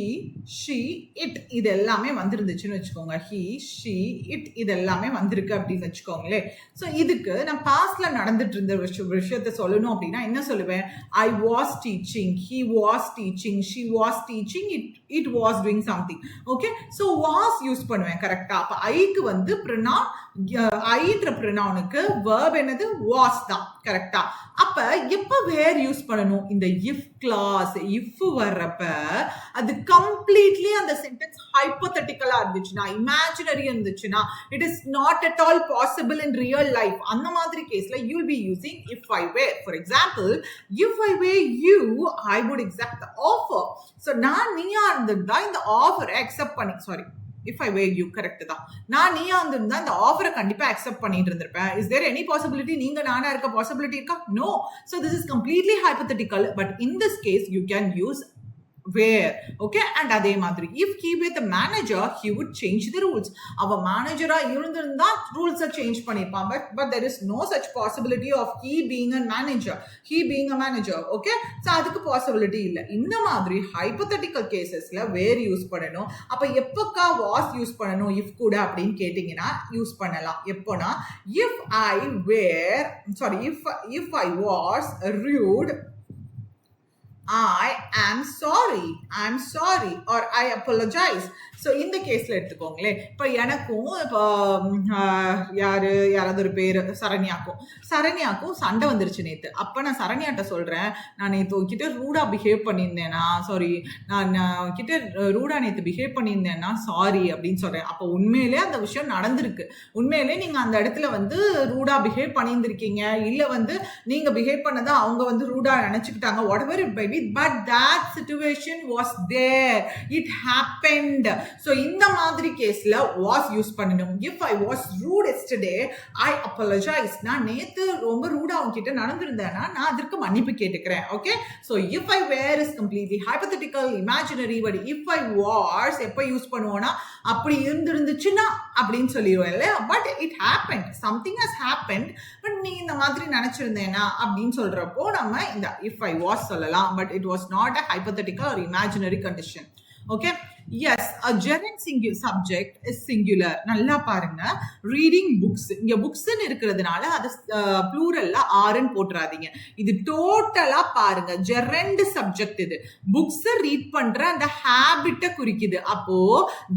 she, it இது எல்லாமே வந்திருந்துச்சுன்னு வச்சுக்கோங்க. he, she, it இது எல்லாமே வந்திருக்கு அப்படின்னு வச்சுக்கோங்களேன். ஸோ இதுக்கு நான் பாஸ்ட்ல நடந்துட்டு இருந்த விஷயத்த சொல்லணும் அப்படின்னா என்ன சொல்லுவேன்? I was teaching, he was teaching, she was teaching, it was doing something. Okay, so was use பண்ணுவேன் கரெக்டா. அப்போ ஐக்கு வந்து ப்ரொனவுன், ஐன்ற ப்ரொனவுனுக்கு verb என்னது? was தான் கரெக்டா. அப்ப எப்ப வேர் யூஸ் பண்ணணும்? இந்த if clause, if வர்றப்ப அது கம்ப்ளீட்லி அந்த சென்டென்ஸ் ஹைப்போதெட்டிக்கலா இருந்துச்சுன்னா, இமேஜினரி இருந்துச்சுன்னா, it is not at all possible in real life. அந்த மாதிரி கேஸ்ல you will be using if I were. For example, if I were you, I would accept the offer. So நான் நீயா இருந்திருந்தா இந்த ஆஃபரை அக்செப்ட் பண்ணி, sorry, if I were you correct தான், நான் நீயா இருந்திருந்தா இந்த ஆஃபரை கண்டிப்பா அக்செப்ட் பண்ணிட்டு இருந்திருப்பேன். இஸ் தேர் எனி பாசிபிலிட்டி நீங்க நானா இருக்க பாசிபிலிட்டி இருக்கா? No. So this is completely hypothetical. But in this case you can use where. Okay, and அதே மாதிரி if he were the manager, he would change the rules. அவ மேனேஜரா இருந்திருந்தா ரூல்ஸை சேஞ்ச் பண்ணிருப்பான். But there is no such possibility of he being a manager, he being a manager. Okay, so அதுக்கு possibility இல்லை. இந்த மாதிரி ஹைப்போதெட்டிக்கல் கேசஸ்ல வேர் யூஸ் பண்ணணும். அப்ப எப்பக்கா வாஸ் யூஸ் பண்ணணும் if கூட அப்படின்னு கேட்டீங்கன்னா யூஸ் பண்ணலாம். எப்போனா if I was rude, I am sorry or I apologize. So இந்த கேஸில் எடுத்துக்கோங்களேன். இப்போ எனக்கும் இப்போ யாராவது ஒரு பேர் சரண்யாக்கும் சண்டை வந்துருச்சு நேற்று. அப்போ நான் சரண்யாட்ட சொல்கிறேன், நான் நேற்று உங்ககிட்ட ரூடாக பிஹேவ் பண்ணியிருந்தேன்னா சாரி, நான் உங்ககிட்ட ரூடாக நேற்று பிஹேவ் பண்ணியிருந்தேன்னா சாரி அப்படின்னு சொல்கிறேன். அப்போ உண்மையிலே அந்த விஷயம் நடந்திருக்கு, உண்மையிலே நீங்கள் அந்த இடத்துல வந்து ரூடாக பிஹேவ் பண்ணியிருந்திருக்கீங்க, இல்லை வந்து நீங்கள் பிஹேவ் பண்ணதை அவங்க வந்து ரூடாக நினச்சிக்கிட்டாங்க, whatever it may be, but that situation was there, it happened. So இந்த மாதிரி கேஸ்ல was யூஸ் பண்ணணும். if I was rude yesterday, I apologize. நான் நேத்து ரொம்ப ரூடா உங்ககிட்ட நடந்துருந்தேன்னா நான் அதற்கு மன்னிப்பு கேட்டுக்கிறேன். Okay, so if I were is completely hypothetical, imaginary. but if I was எப்ப யூஸ் பண்ணுவோம்னா அப்படி இருந்துச்சுன்னா அப்படின்னு சொல்லிடுவோம் இல்லையா. But it happened, something has happened, but நீ இந்த மாதிரி நினைச்சிருந்தேனா அப்படின்னு சொல்றப்போ நம்ம இந்த if I was சொல்லலாம். but it was not a hypothetical or imaginary condition. Okay, yes, a gerund subject is singular. நல்லா பாருங்க, reading books, இங்க books ன்னு இருக்கிறதுனால அது ப்ளூரல்ல ஆர்ன்னு போட்டுறாதீங்க. இது டோட்டலா பாருங்க gerund subject. இது books ரீட் பண்ற அந்த ஹாபிட்டை குறிக்குது. அப்போ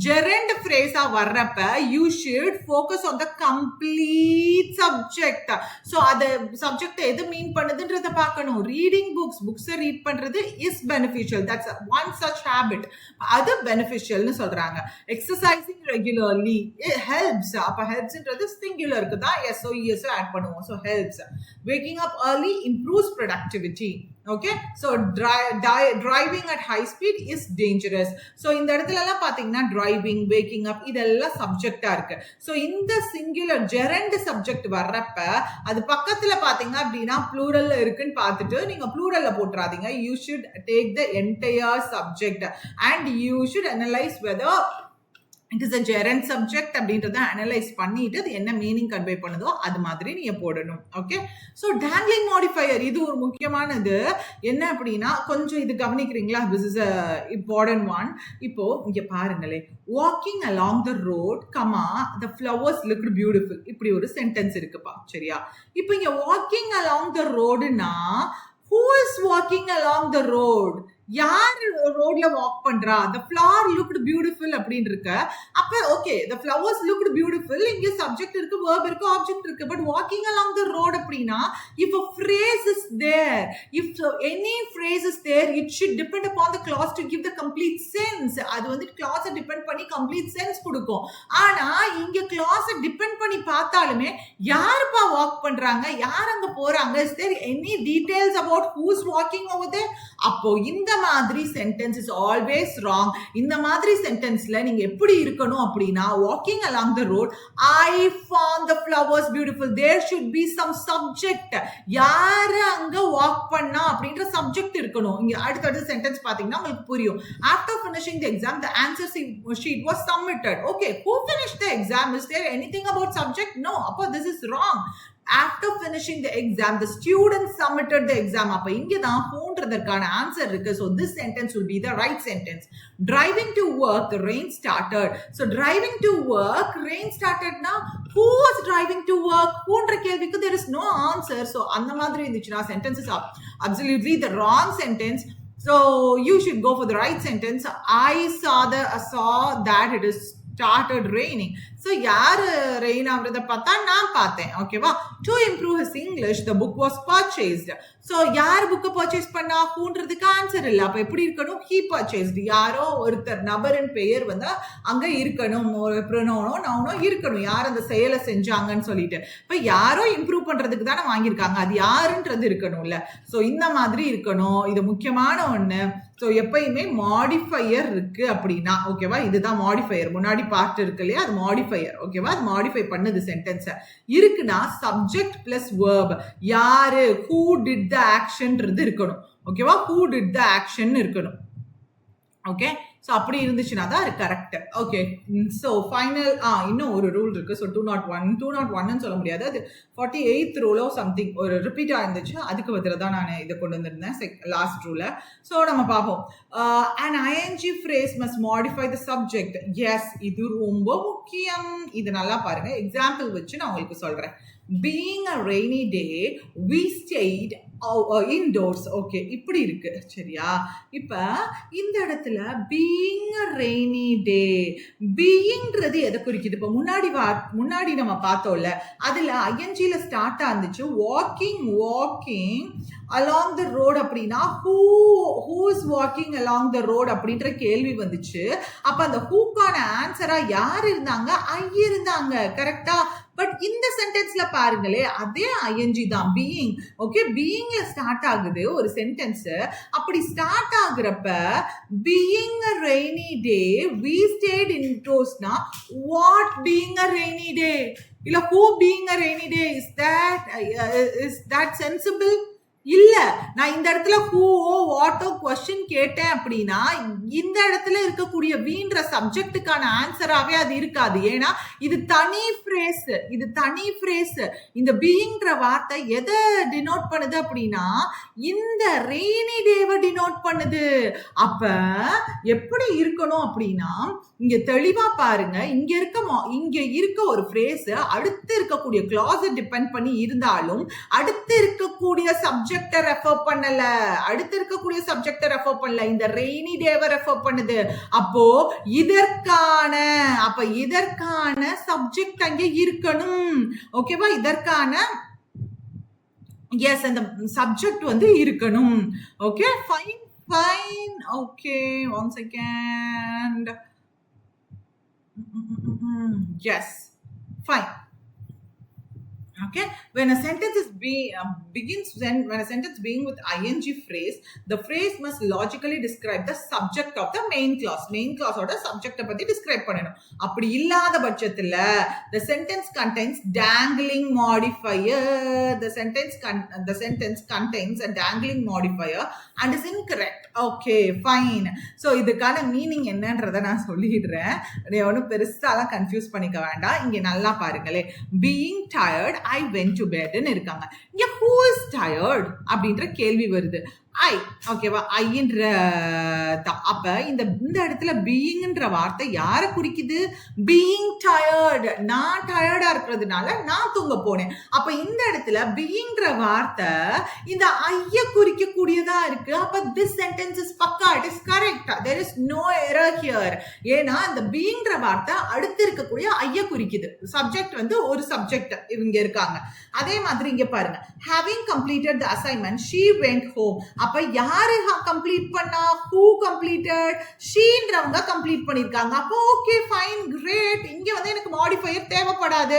gerund phrase வர்றப்ப you should focus on the complete subject. so அத சப்ஜெக்ட் எது மீன் பண்ணுதுன்றத பார்க்கணும். reading books ரீட் பண்றது is beneficial, that's one such habit. அது beneficialனு சொல்றாங்க. exercising regularly it helps. அப்ப helpsன்றது singularக்கு தான் so es ஆட் பண்ணுவோம். so helps. waking up early improves productivity. okay, so driving at high speed is dangerous. so இந்த இடத்துல எல்லாம் பாத்தீங்கன்னா driving, waking up இதெல்லாம் சப்ஜெக்டா இருக்கு. so இந்த சிங்குலர் gerund சப்ஜெக்ட் வர்றப்ப அது பக்கத்துல பாத்தீங்கன்னா அப்படின்னா ப்ளூரல்ல இருக்குன்னு பார்த்துட்டு நீங்க ப்ளூரல்ல போட்டுறாதீங்க. you should take the entire subject and you should analyze whether it is a gerund subject அப்படின்றத அனலைஸ் பண்ணிட்டு அது என்ன மீனிங் கன்வே பண்ணுதோ அது மாதிரி நீங்க போடணும். ஓகே, ஸோ டேங்லிங் மாடிஃபையர் இது ஒரு முக்கியமானது. என்ன அப்படின்னா கொஞ்சம் இது கவனிக்கிறீங்களா? This is a important one. இப்போ இங்க பாருங்களே, walking along the road comma the flowers looked beautiful, இப்படி ஒரு சென்டென்ஸ் இருக்குப்பா. சரியா? இப்போ இங்க வாக்கிங் அலாங் த ரோடுனா who is walking along the road? யார் ரோட்ல வாக் பண்றா? the flower looked beautiful அப்படின்னு இருக்கு. அப்ப okay, the flowers looked beautiful, இங்க சப்ஜெக்ட் இருக்கு, verb இருக்கு, ஆப்ஜெக்ட் இருக்கு. But walking along the road அப்படின்னா if a phrase is there, if any phrase is there, it should depend upon the clause to give the complete sense. அது வந்து clause depend பண்ணி complete sense கொடுக்கும். ஆனா இங்க clause depend பண்ணி பார்த்தாலுமே யாருப்பா வாக் பண்றாங்க, யார் அங்க போறாங்க, is there any details about who's walking over there? அப்போ இந்த மாதிரி சென்டென்ஸ் இஸ் ஆல்வேஸ் ராங். இந்த மாதிரி சென்டென்ஸ்ல நீங்க எப்படி இருக்கணும் அப்படின்னா walking along the road I found the flowers beautiful, there should be some subject. யாரு அங்க வாக் பண்ணா அப்படின்ற சப்ஜெக்ட் இருக்கணும். இங்க அடுத்த சென்டென்ஸ் பாத்தீங்கன்னா உங்களுக்கு புரியும். After finishing the exam the answer sheet was submitted. Okay, who finished the exam? Is there anything about subject? No. அப்போ this is wrong. after finishing the exam the student submitted the exam. அப்ப இங்க தான் whoன்றதற்கான answer இருக்கு. So this sentence will be the right sentence. Driving to work the rain started. So driving to work rain started na who was driving to work whoன்ற கேள்விக்கு there is no answer. So அந்த மாதிரி இருந்துச்சுனா sentence is absolutely the wrong sentence. So you should go for the right sentence. I saw that it is started raining. So யாரு rain ஆகுறத பார்த்தா நான் பார்த்தேன். ஓகேவா? To improve his English the book was purchased. So யார் புக்கை purchase பண்ணா ஹூன்றதுக்கு answer இல்லை. அப்ப எப்படி இருக்கணும்? he purchased. யாரோ ஒருத்தர் நபரின் பெயர் வந்து அங்க இருக்கணும், ஒரு ப்ரொனோனோ நவுனோ இருக்கணும், யார் அந்த செயலை செஞ்சாங்கன்னு சொல்லிட்டு. இப்ப யாரோ இம்ப்ரூவ் பண்றதுக்கு தானே வாங்கியிருக்காங்க, அது யாருன்றது இருக்கணும்ல. ஸோ இந்த மாதிரி இருக்கணும். இது முக்கியமான ஒண்ணு. ஸோ எப்பயுமே மாடிஃபையர் இருக்கு அப்படின்னா, ஓகேவா, இதுதான் மாடிஃபையர். முன்னாடி பார்ட் இருக்கு இல்லையா, அது மாடிஃபையர். ஓகேவா, அது மாடிஃபை பண்ணுது சென்டென்ஸ். இருக்குன்னா சப்ஜெக்ட் பிளஸ் வேர்ப், யாரு, ஹூ டிட் த ஆக்ஷன்ன்றது இருக்கணும். ஓகேவா, ஹூ டிட் த ஆக்ஷன் இருக்கணும். ஓகே, ஸோ அப்படி இருந்துச்சுன்னா தான் அது கரெக்ட். ஓகே, ஸோ ஃபைனல் இன்னும் ஒரு ரூல் இருக்கு. ஸோ 201 சொல்ல முடியாது, அது 48th ரூலோ சம்திங் ஒரு ரிப்பீட்டா இருந்துச்சு. அதுக்கு பதிலாக தான் நான் இதை கொண்டு வந்திருந்தேன் லாஸ்ட் ரூல. ஸோ நம்ம பார்ப்போம். an ing phrase must modify the subject. Yes, இது ரொம்ப முக்கியம். இது நல்லா பாருங்க, எக்ஸாம்பிள் வச்சு நான் உங்களுக்கு சொல்றேன். being a rainy day we stayed indoors. Okay, இப்படி இருக்கு சரியா. இப்ப இந்த இடத்துல being a rainy day, beingன்றது எதை குறிக்குது? இப்ப முன்னாடி நம்ம பார்த்தோம்ல, அதுல ingல start ஆந்துச்சு walking along the road அப்படின்னா who is walking along the road அப்படின்ற கேள்வி வந்துச்சு. அப்ப அந்த whoக்கான ஆன்சரா யார் இருந்தாங்க? I இருந்தாங்க. கரெக்டா? பட் இந்த சென்டென்ஸ்ல பாருங்களே, அதே ing தான் being. ஓகே, beingல ஸ்டார்ட் ஆகுது ஒரு சென்டென்ஸ். அப்படி ஸ்டார்ட் ஆகுறப்ப being a rainy day we stayed indoors-னா what being a rainy day இல்ல who being a rainy day, is that sensible? இல்ல. நான் இந்த இடத்துல ஹூவோ வாட்டோ கொஸ்டின் கேட்டேன் அப்படின்னா இந்த இடத்துல இருக்கக்கூடிய வீன்ற சப்ஜெக்டுக்கான ஆன்சராவே அது இருக்காது. ஏன்னா இது தனி ஃப்ரேஸ். இந்த பீயிங்கிற வார்த்தை எதை டினோட் பண்ணுது அப்படின்னா இந்த ரெய்னி டேவை டினோட் பண்ணுது. அப்ப எப்படி இருக்கணும் அப்படின்னா, இங்க தெளிவா பாருங்க, இங்க இருக்க ஒரு ஃப்ரேஸ் அடுத்து இருக்கக்கூடிய கிளாஸ் டிபெண்ட் பண்ணி இருந்தாலும் அடுத்து இருக்கக்கூடிய சப்ஜெக்ட் ரெஃபர் பண்ணல, இந்த ரெய்னி டேவை ரெஃபர் பண்ணுது. அப்போ இதற்கான சப்ஜெக்ட் அங்கே இருக்கணும். ஓகேவா, இதற்கான எஸ் அந்த சப்ஜெக்ட் வந்து இருக்கணும். Okay, fine. Okay, one second. Yes, fine. Okay, when a sentence is when a sentence being with ing phrase, the phrase must logically describe the subject of the main clause oda subject பத்தி describe பண்ணனும். அப்படி இல்லாத பட்சத்துல the sentence contains dangling modifier, the sentence contains a dangling modifier and is incorrect. Okay, fine. So இதுக்கான meaning என்னன்றதை நான் சொல்லிடுறேன். நீ ஒன்றும் பெருசாலாம் கன்ஃபியூஸ் பண்ணிக்க வேண்டாம். இங்க நல்லா பாருங்களே, being tired I went to bed ன்னு இருக்காங்க. இங்க who is tired அப்படின்ற கேள்வி வருது. ஐ. ஓகேவா, ஐன்ற அப்ப இந்த இடத்துல பீயிங்ன்ற வார்த்தை யாரை குறிக்குது? பீயிங் டயர்ட், நான் டயர்டா இருக்கிறதுனால நான் தூங்க போனேன். அப்ப இந்த இடத்துல பீயிங்ன்ற வார்த்தை இந்த ஐய குறிக்க கூடியதா இருக்கு. அப்ப this sentence is பக்கா, it is correct, there is no error here. ஏன்னா இந்த பீயிங்ன்ற வார்த்தை அடுத்து இருக்கக்கூடிய ஐய குறிக்குது. சப்ஜெக்ட் வந்து ஒரு சப்ஜெக்ட் இவங்க இருக்காங்க. அதே மாதிரி இங்க பாருங்க, having completed the assignment she went home. அப்ப யாரு கம்ப்ளீட் பண்ணா? who completed? sheன்றவங்க கம்ப்ளீட் பண்ணிருக்காங்க. அப்போ ஓகே, ஃபைன், கிரேட். இங்க வந்து எனக்கு மாடிஃபையர் தேவைப்படாது.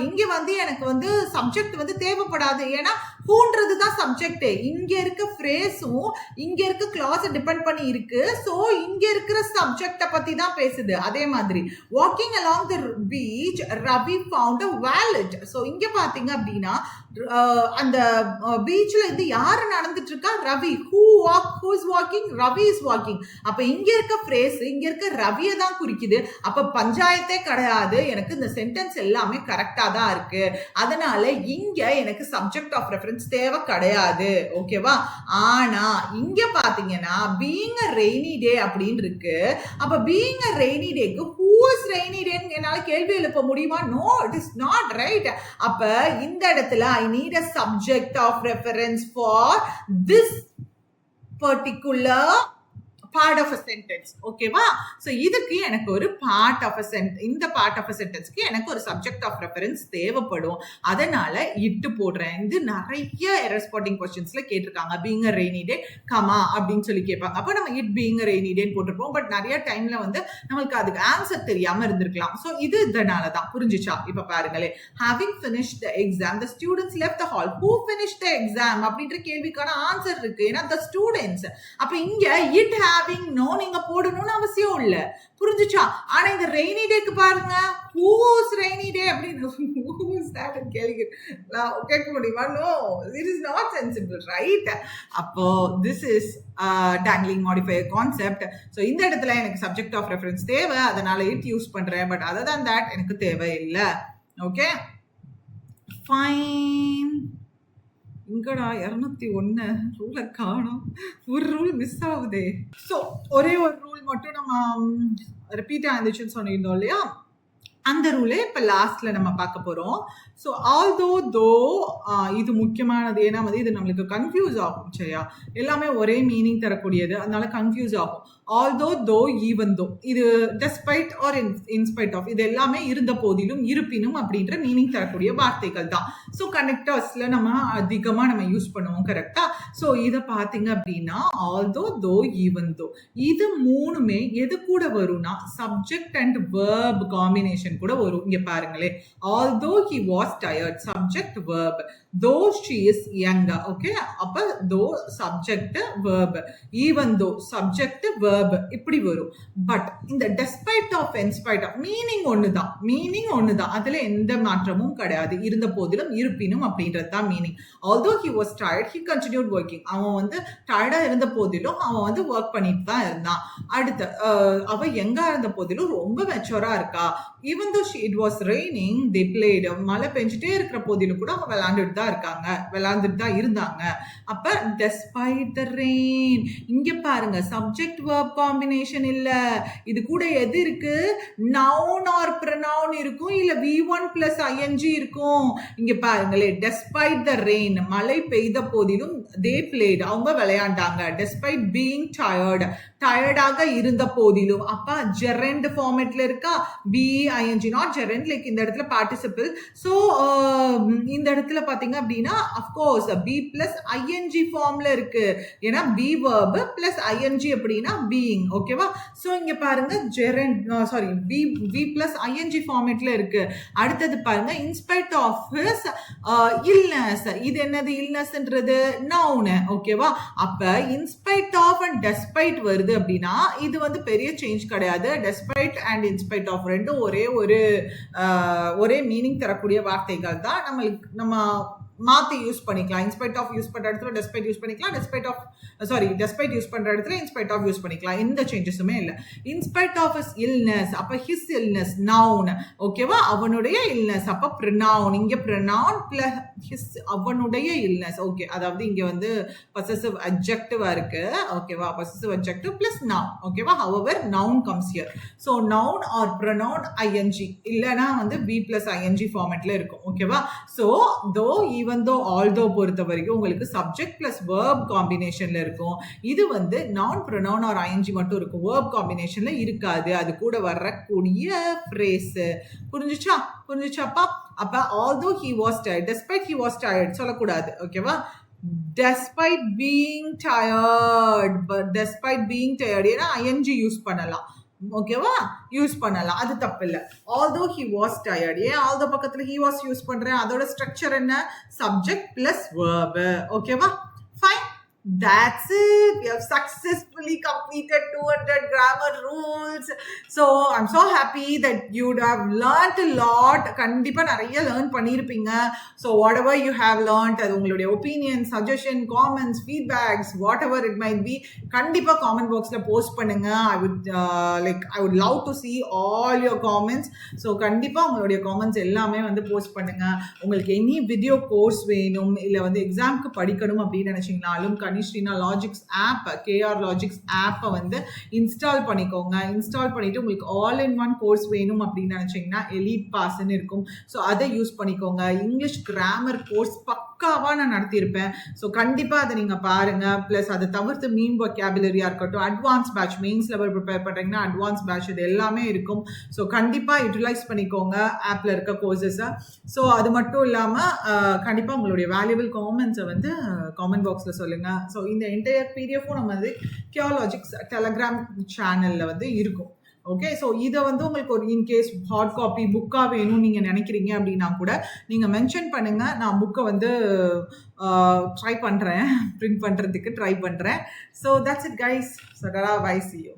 இங்க வந்து எனக்கு வந்து சப்ஜெக்ட் வந்து தேவைப்படாது. ஏன்னா ஹூன்றது தான் சப்ஜெக்ட். இங்க இருக்க ஃப்ரேஸும் இங்க இருக்க கிளாஸ் டிபெண்ட் பண்ணி இருக்கு. சோ இங்க இருக்கிற சப்ஜெக்ட பத்தி தான் பேசுது. அதே மாதிரி walking along the beach Ravi found a wallet. So இங்க பாத்தீங்க அப்படின்னா அந்த பீச்ல இருந்து யாரு நடந்துட்டு இருக்கா? Ravi. who is walking? Ravi is walking. அப்ப இங்க இருக்க ஃப்ரேஸ் இங்க இருக்க ரவியை தான் குறிக்குது. அப்ப பஞ்சாயத்தே கிடையாது. எனக்கு இந்த சென்டென்ஸ் எல்லாமே எல்லாமே கரெக்டா தான் இருக்கு. அதனால இங்க எனக்கு சப்ஜெக்ட் ஆஃப் ரெஃபரன்ஸ் தேவை கிடையாது. ஓகேவா? ஆனா இங்க பாத்தீங்கன்னா பீயிங் அ ரெய்னி டே அப்படின்னு இருக்கு. அப்ப பீயிங் அ ரெய்னி டேக்கு ஹூ இஸ் ரெய்னி டேன்னு என்னால கேள்வி எழுப்ப முடியுமா? No, it is not right. அப்ப இந்த இடத்துல I need a subject of reference for this particular part of a sentence. ஓகேவா? சோ இதுக்கு எனக்கு ஒரு part of a sentence, இந்த part of a sentenceக்கு எனக்கு ஒரு subject of reference தேவைப்படும். அதனால இட்டு போடுறேன். இது நிறைய error spotting questionsல கேட்டிருக்காங்க. being a rainy day, comma அப்படின்னு சொல்லி கேட்பாங்க. அப்ப நம்ம it being a rainy day போட்டிருப்போம். பட் நிறைய டைம்ல வந்து நம்மளுக்கு அதுக்கு ஆன்சர் தெரியாம இருந்திருக்கலாம். சோ இது இதனால தான். புரிஞ்சுச்சா? இப்ப பாருங்களே, having finished the exam, the students left the hall. Who finished the exam அப்படின்ற கேள்விக்கான ஆன்சர் இருக்கு. ஏன்னா the students. அப்ப இங்க it having no நீங்க போடணும்னு அவசியம் இல்ல. புரிஞ்சுச்சா? ஆனா இந்த ரெய்னி டேக்கு பாருங்க, who's rainy day அப்படின்னு who's that கேள்வி கேட்க முடியுமா? No, it is not sensible, right? அப்போ this is dangling modifier concept. so இந்த இடத்துல எனக்கு subject of reference தேவை, அதனால it யூஸ் பண்றேன். பட் other than that எனக்கு தேவை இல்ல. Okay, fine. இங்கடா 201 ரூலை காணோம். ஒரு ரூல் மிஸ் ஆகுதே. ஸோ ஒரே ஒரு ரூல் மட்டும் நம்ம ரிப்பீட் ஆயிருந்துச்சுன்னு சொல்லியிருந்தோம் இல்லையா? அந்த ரூலே இப்போ லாஸ்ட்ல நம்ம பார்க்க போறோம். ஸோ ஆல்தோ இது முக்கியமானது. ஏன்னா வந்து இது நம்மளுக்கு கன்ஃபியூஸ் ஆகும். சரியா? எல்லாமே ஒரே மீனிங் தரக்கூடியது, அதனால கன்ஃபியூஸ் ஆகும். ஆல்தோ ஈவன் தோ, இது டெஸ்பைட் ஆர் இன்ஸ்பைட் ஆஃப், இது எல்லாமே இருந்த போதிலும் இருப்பினும் அப்படின்ற மீனிங் தரக்கூடிய வார்த்தைகள் தான். ஸோ கனெக்டர்ஸ்ல நம்ம அதிகமா நம்ம யூஸ் பண்ணுவோம். கரெக்டா? ஸோ இதை பார்த்தீங்க அப்படின்னா ஆல்தோ ஈவன் தோ, இது மூணுமே எது கூட வரும்னா சப்ஜெக்ட் அண்ட் வேர்ப் காம்பினேஷன் கூட வரும். இங்க பாருங்களே, although he was tired, subject verb, though she is younger. okay, அப்ப though subject verb, even though subject verb இப்படி வரும். பட் இந்த despite of, in spite of meaning ஒண்ணுதான், அதுல எந்த மாற்றமும் கிடையாது. இருந்த போதிலும் இருப்பினும் அப்படின்றது தான் meaning. although he was tired, he continued working. அவன் வந்து டயர்டா இருந்த போதிலும் அவன் வந்து ஒர்க் பண்ணிட்டு தான் இருந்தான். அடுத்து அவ எங்க இருந்த போதிலும் ரொம்ப மெச்சூரா இருக்கா. even though it was raining, they played. மழை பெஞ்சிட்டே இருக்கிற போதிலும் கூட அவங்க விளையாண்டுட்டு தான் இருந்தாங்க. அப்ப despite the rain, இங்க பாருங்க சப்ஜெக்ட் verb காம்பினேஷன் இல்ல. இது கூட எது இருக்கு? noun or pronoun இருக்கும், இல்ல V1 plus ing இருக்கும். இங்க பாருங்களே, despite the rain, மழை பெய்த போதிலும் they played, அவங்க விளையாண்டாங்க. despite being tired, டயர்டாக இருந்த போதிலும். அப்ப gerund ஃபார்மேட்ல இருக்கா? BING, not gerund, லைக் இந்த இடத்துல பார்ட்டிசிபிள். ஸோ இந்த இடத்துல பாத்தீங்க அப்படின்னா அஃப்கோர்ஸ் B plus ING ஃபார்ம்ல இருக்கு. ஏன்னா B verb plus ING அப்படின்னா being. ஓகேவா? ஸோ இங்க பாருங்க gerund, sorry, B plus ING ஃபார்மேட்ல இருக்கு. அடுத்தது பாருங்க, இன்ஸ்பைட் ஆஃப் his illness. இது என்னது? illnessன்றது noun. ஓகேவா? அப்ப இன்ஸ்பைட் ஆஃப் அண்ட் despite வருது அப்படின்னா இது வந்து பெரிய சேஞ்ச் கிடையாது. despite and inspite of ரெண்டும் ஒரே மீனிங் தரக்கூடிய வார்த்தைகள் தான். நம்ம மாத்தி யூஸ் பண்ணிக்கலாம். இன்ஸ்பைட் ஆஃப் யூஸ் பண்ற இடத்துல டெஸ்பைட் யூஸ் பண்ணிக்கலாம். டெஸ்பைட் யூஸ் பண்ற இடத்துல இன்ஸ்பைட் ஆஃப் யூஸ் பண்ணிக்கலாம். எந்த சேஞ்சஸுமே இல்லை. இன்ஸ்பைட் ஆஃப் ஹிஸ் இல்னஸ், அப்ப ஹிஸ் இல்னஸ் நவுன். ஓகேவா? அவனுடைய இல்னஸ், அப்ப ப்ரொனவுன். இங்க ப்ரொனவுன் பிளஸ் ஹிஸ், அவனுடைய இல்னஸ். ஓகே, அதாவது இங்க வந்து பொசசிவ் அட்ஜெக்டிவா இருக்கு. ஓகேவா? Possessive adjective plus noun. ஓகேவா? However noun comes here. So noun or pronoun ING, இல்லைன்னா வந்து B plus ING ஃபார்மேட்ல இருக்கும். ஓகேவா? ஸோ தோ ஈவன் தோ ஆல்தோ பொறுத்த வரைக்கும் உங்களுக்கு சப்ஜெக்ட் பிளஸ் வேர்ப் காம்பினேஷன்ல இருக்கும். இது வந்து நான் ப்ரொனவுன் ஆர் ING மட்டும் இருக்கும், வேர்ப் காம்பினேஷன்ல இருக்காது. அது கூட வரக்கூடிய ஃப்ரேஸ். புரிஞ்சுச்சாப்பா? அப்ப although he was tired, despite he was tired சொல்லக்கூடாது. ஓகேவா? despite being tired, ஏன்னா ING யூஸ் பண்ணலாம். ஓகேவா? யூஸ் பண்ணலாம், அது தப்பு இல்லை. although he was tired, ஏன் although பக்கத்துல he was யூஸ் பண்றேன்? அதோட ஸ்ட்ரக்சர் என்ன? Subject plus verb. ஓகேவா? Fine, that's it. We have successfully successfully completed 200 grammar rules. So I'm so happy that you would have learned a lot. கண்டிப்பா நிறைய learn பண்ணியிருப்பீங்க. So whatever you have learnt, அது உங்களுடைய opinion, suggestion, comments, feedbacks, whatever it might be, கண்டிப்பா comment பாக்ஸ்ல post பண்ணுங்க. I would love to see all your comments. So கண்டிப்பா உங்களுடைய காமெண்ட்ஸ் எல்லாமே வந்து போஸ்ட் பண்ணுங்க. உங்களுக்கு எனி வீடியோ கோர்ஸ் வேணும், இல்லை வந்து எக்ஸாம்க்கு படிக்கணும் அப்படின்னு நினைச்சீங்கனாலும் கனிஷ்ரீனா லாஜிக்ஸ் ஆப், கேஆர் லாஜிக்ஸ் ஆப்பை வந்து இன்ஸ்டால் பண்ணிக்கோங்க. இன்ஸ்டால் பண்ணிட்டு உங்களுக்கு ஆல் இன் ஒன் கோர்ஸ் வேணும் அப்படின்னு நினைச்சீங்கன்னா எலிட் பாஸ்ன்னு இருக்கும். ஸோ அதை யூஸ் பண்ணிக்கோங்க. இங்கிலீஷ் கிராமர் கோர்ஸ் பக்காவாக நான் நடத்தியிருப்பேன். ஸோ கண்டிப்பாக அதை நீங்கள் பாருங்கள். ப்ளஸ் அதை தவிர்த்து மீன் வொக்காபுலரியாக இருக்கட்டும், advance batch, mains level prepare பண்ணுறீங்கன்னா அட்வான்ஸ் பேட்ச், இது எல்லாமே இருக்கும். ஸோ கண்டிப்பாக யூட்டிலைஸ் பண்ணிக்கோங்க ஆப்பில் இருக்க கோர்சஸை. ஸோ அது மட்டும் இல்லாமல் கண்டிப்பாக உங்களுடைய வேல்யூபிள் காமெண்ட்ஸை வந்து காமெண்ட் பாக்ஸில் சொல்லுங்கள். ஸோ இந்த என்டையர் பிடிஎஃப்பும் நம்ம வந்து கியோலாஜிக்ஸ் டெலகிராம் சேனலில் வந்து இருக்கும். ஓகே, ஸோ இதை வந்து உங்களுக்கு ஒரு இன்கேஸ் ஹார்ட் காப்பி புக்காக வேணும்னு நீங்கள் நினைக்கிறீங்க அப்படின்னா கூட நீங்கள் மென்ஷன் பண்ணுங்கள். நான் புக்கை வந்து ட்ரை பண்ணுறேன், பிரிண்ட் பண்ணுறதுக்கு ட்ரை பண்ணுறேன். So that's it guys. So டடா, பை, see you.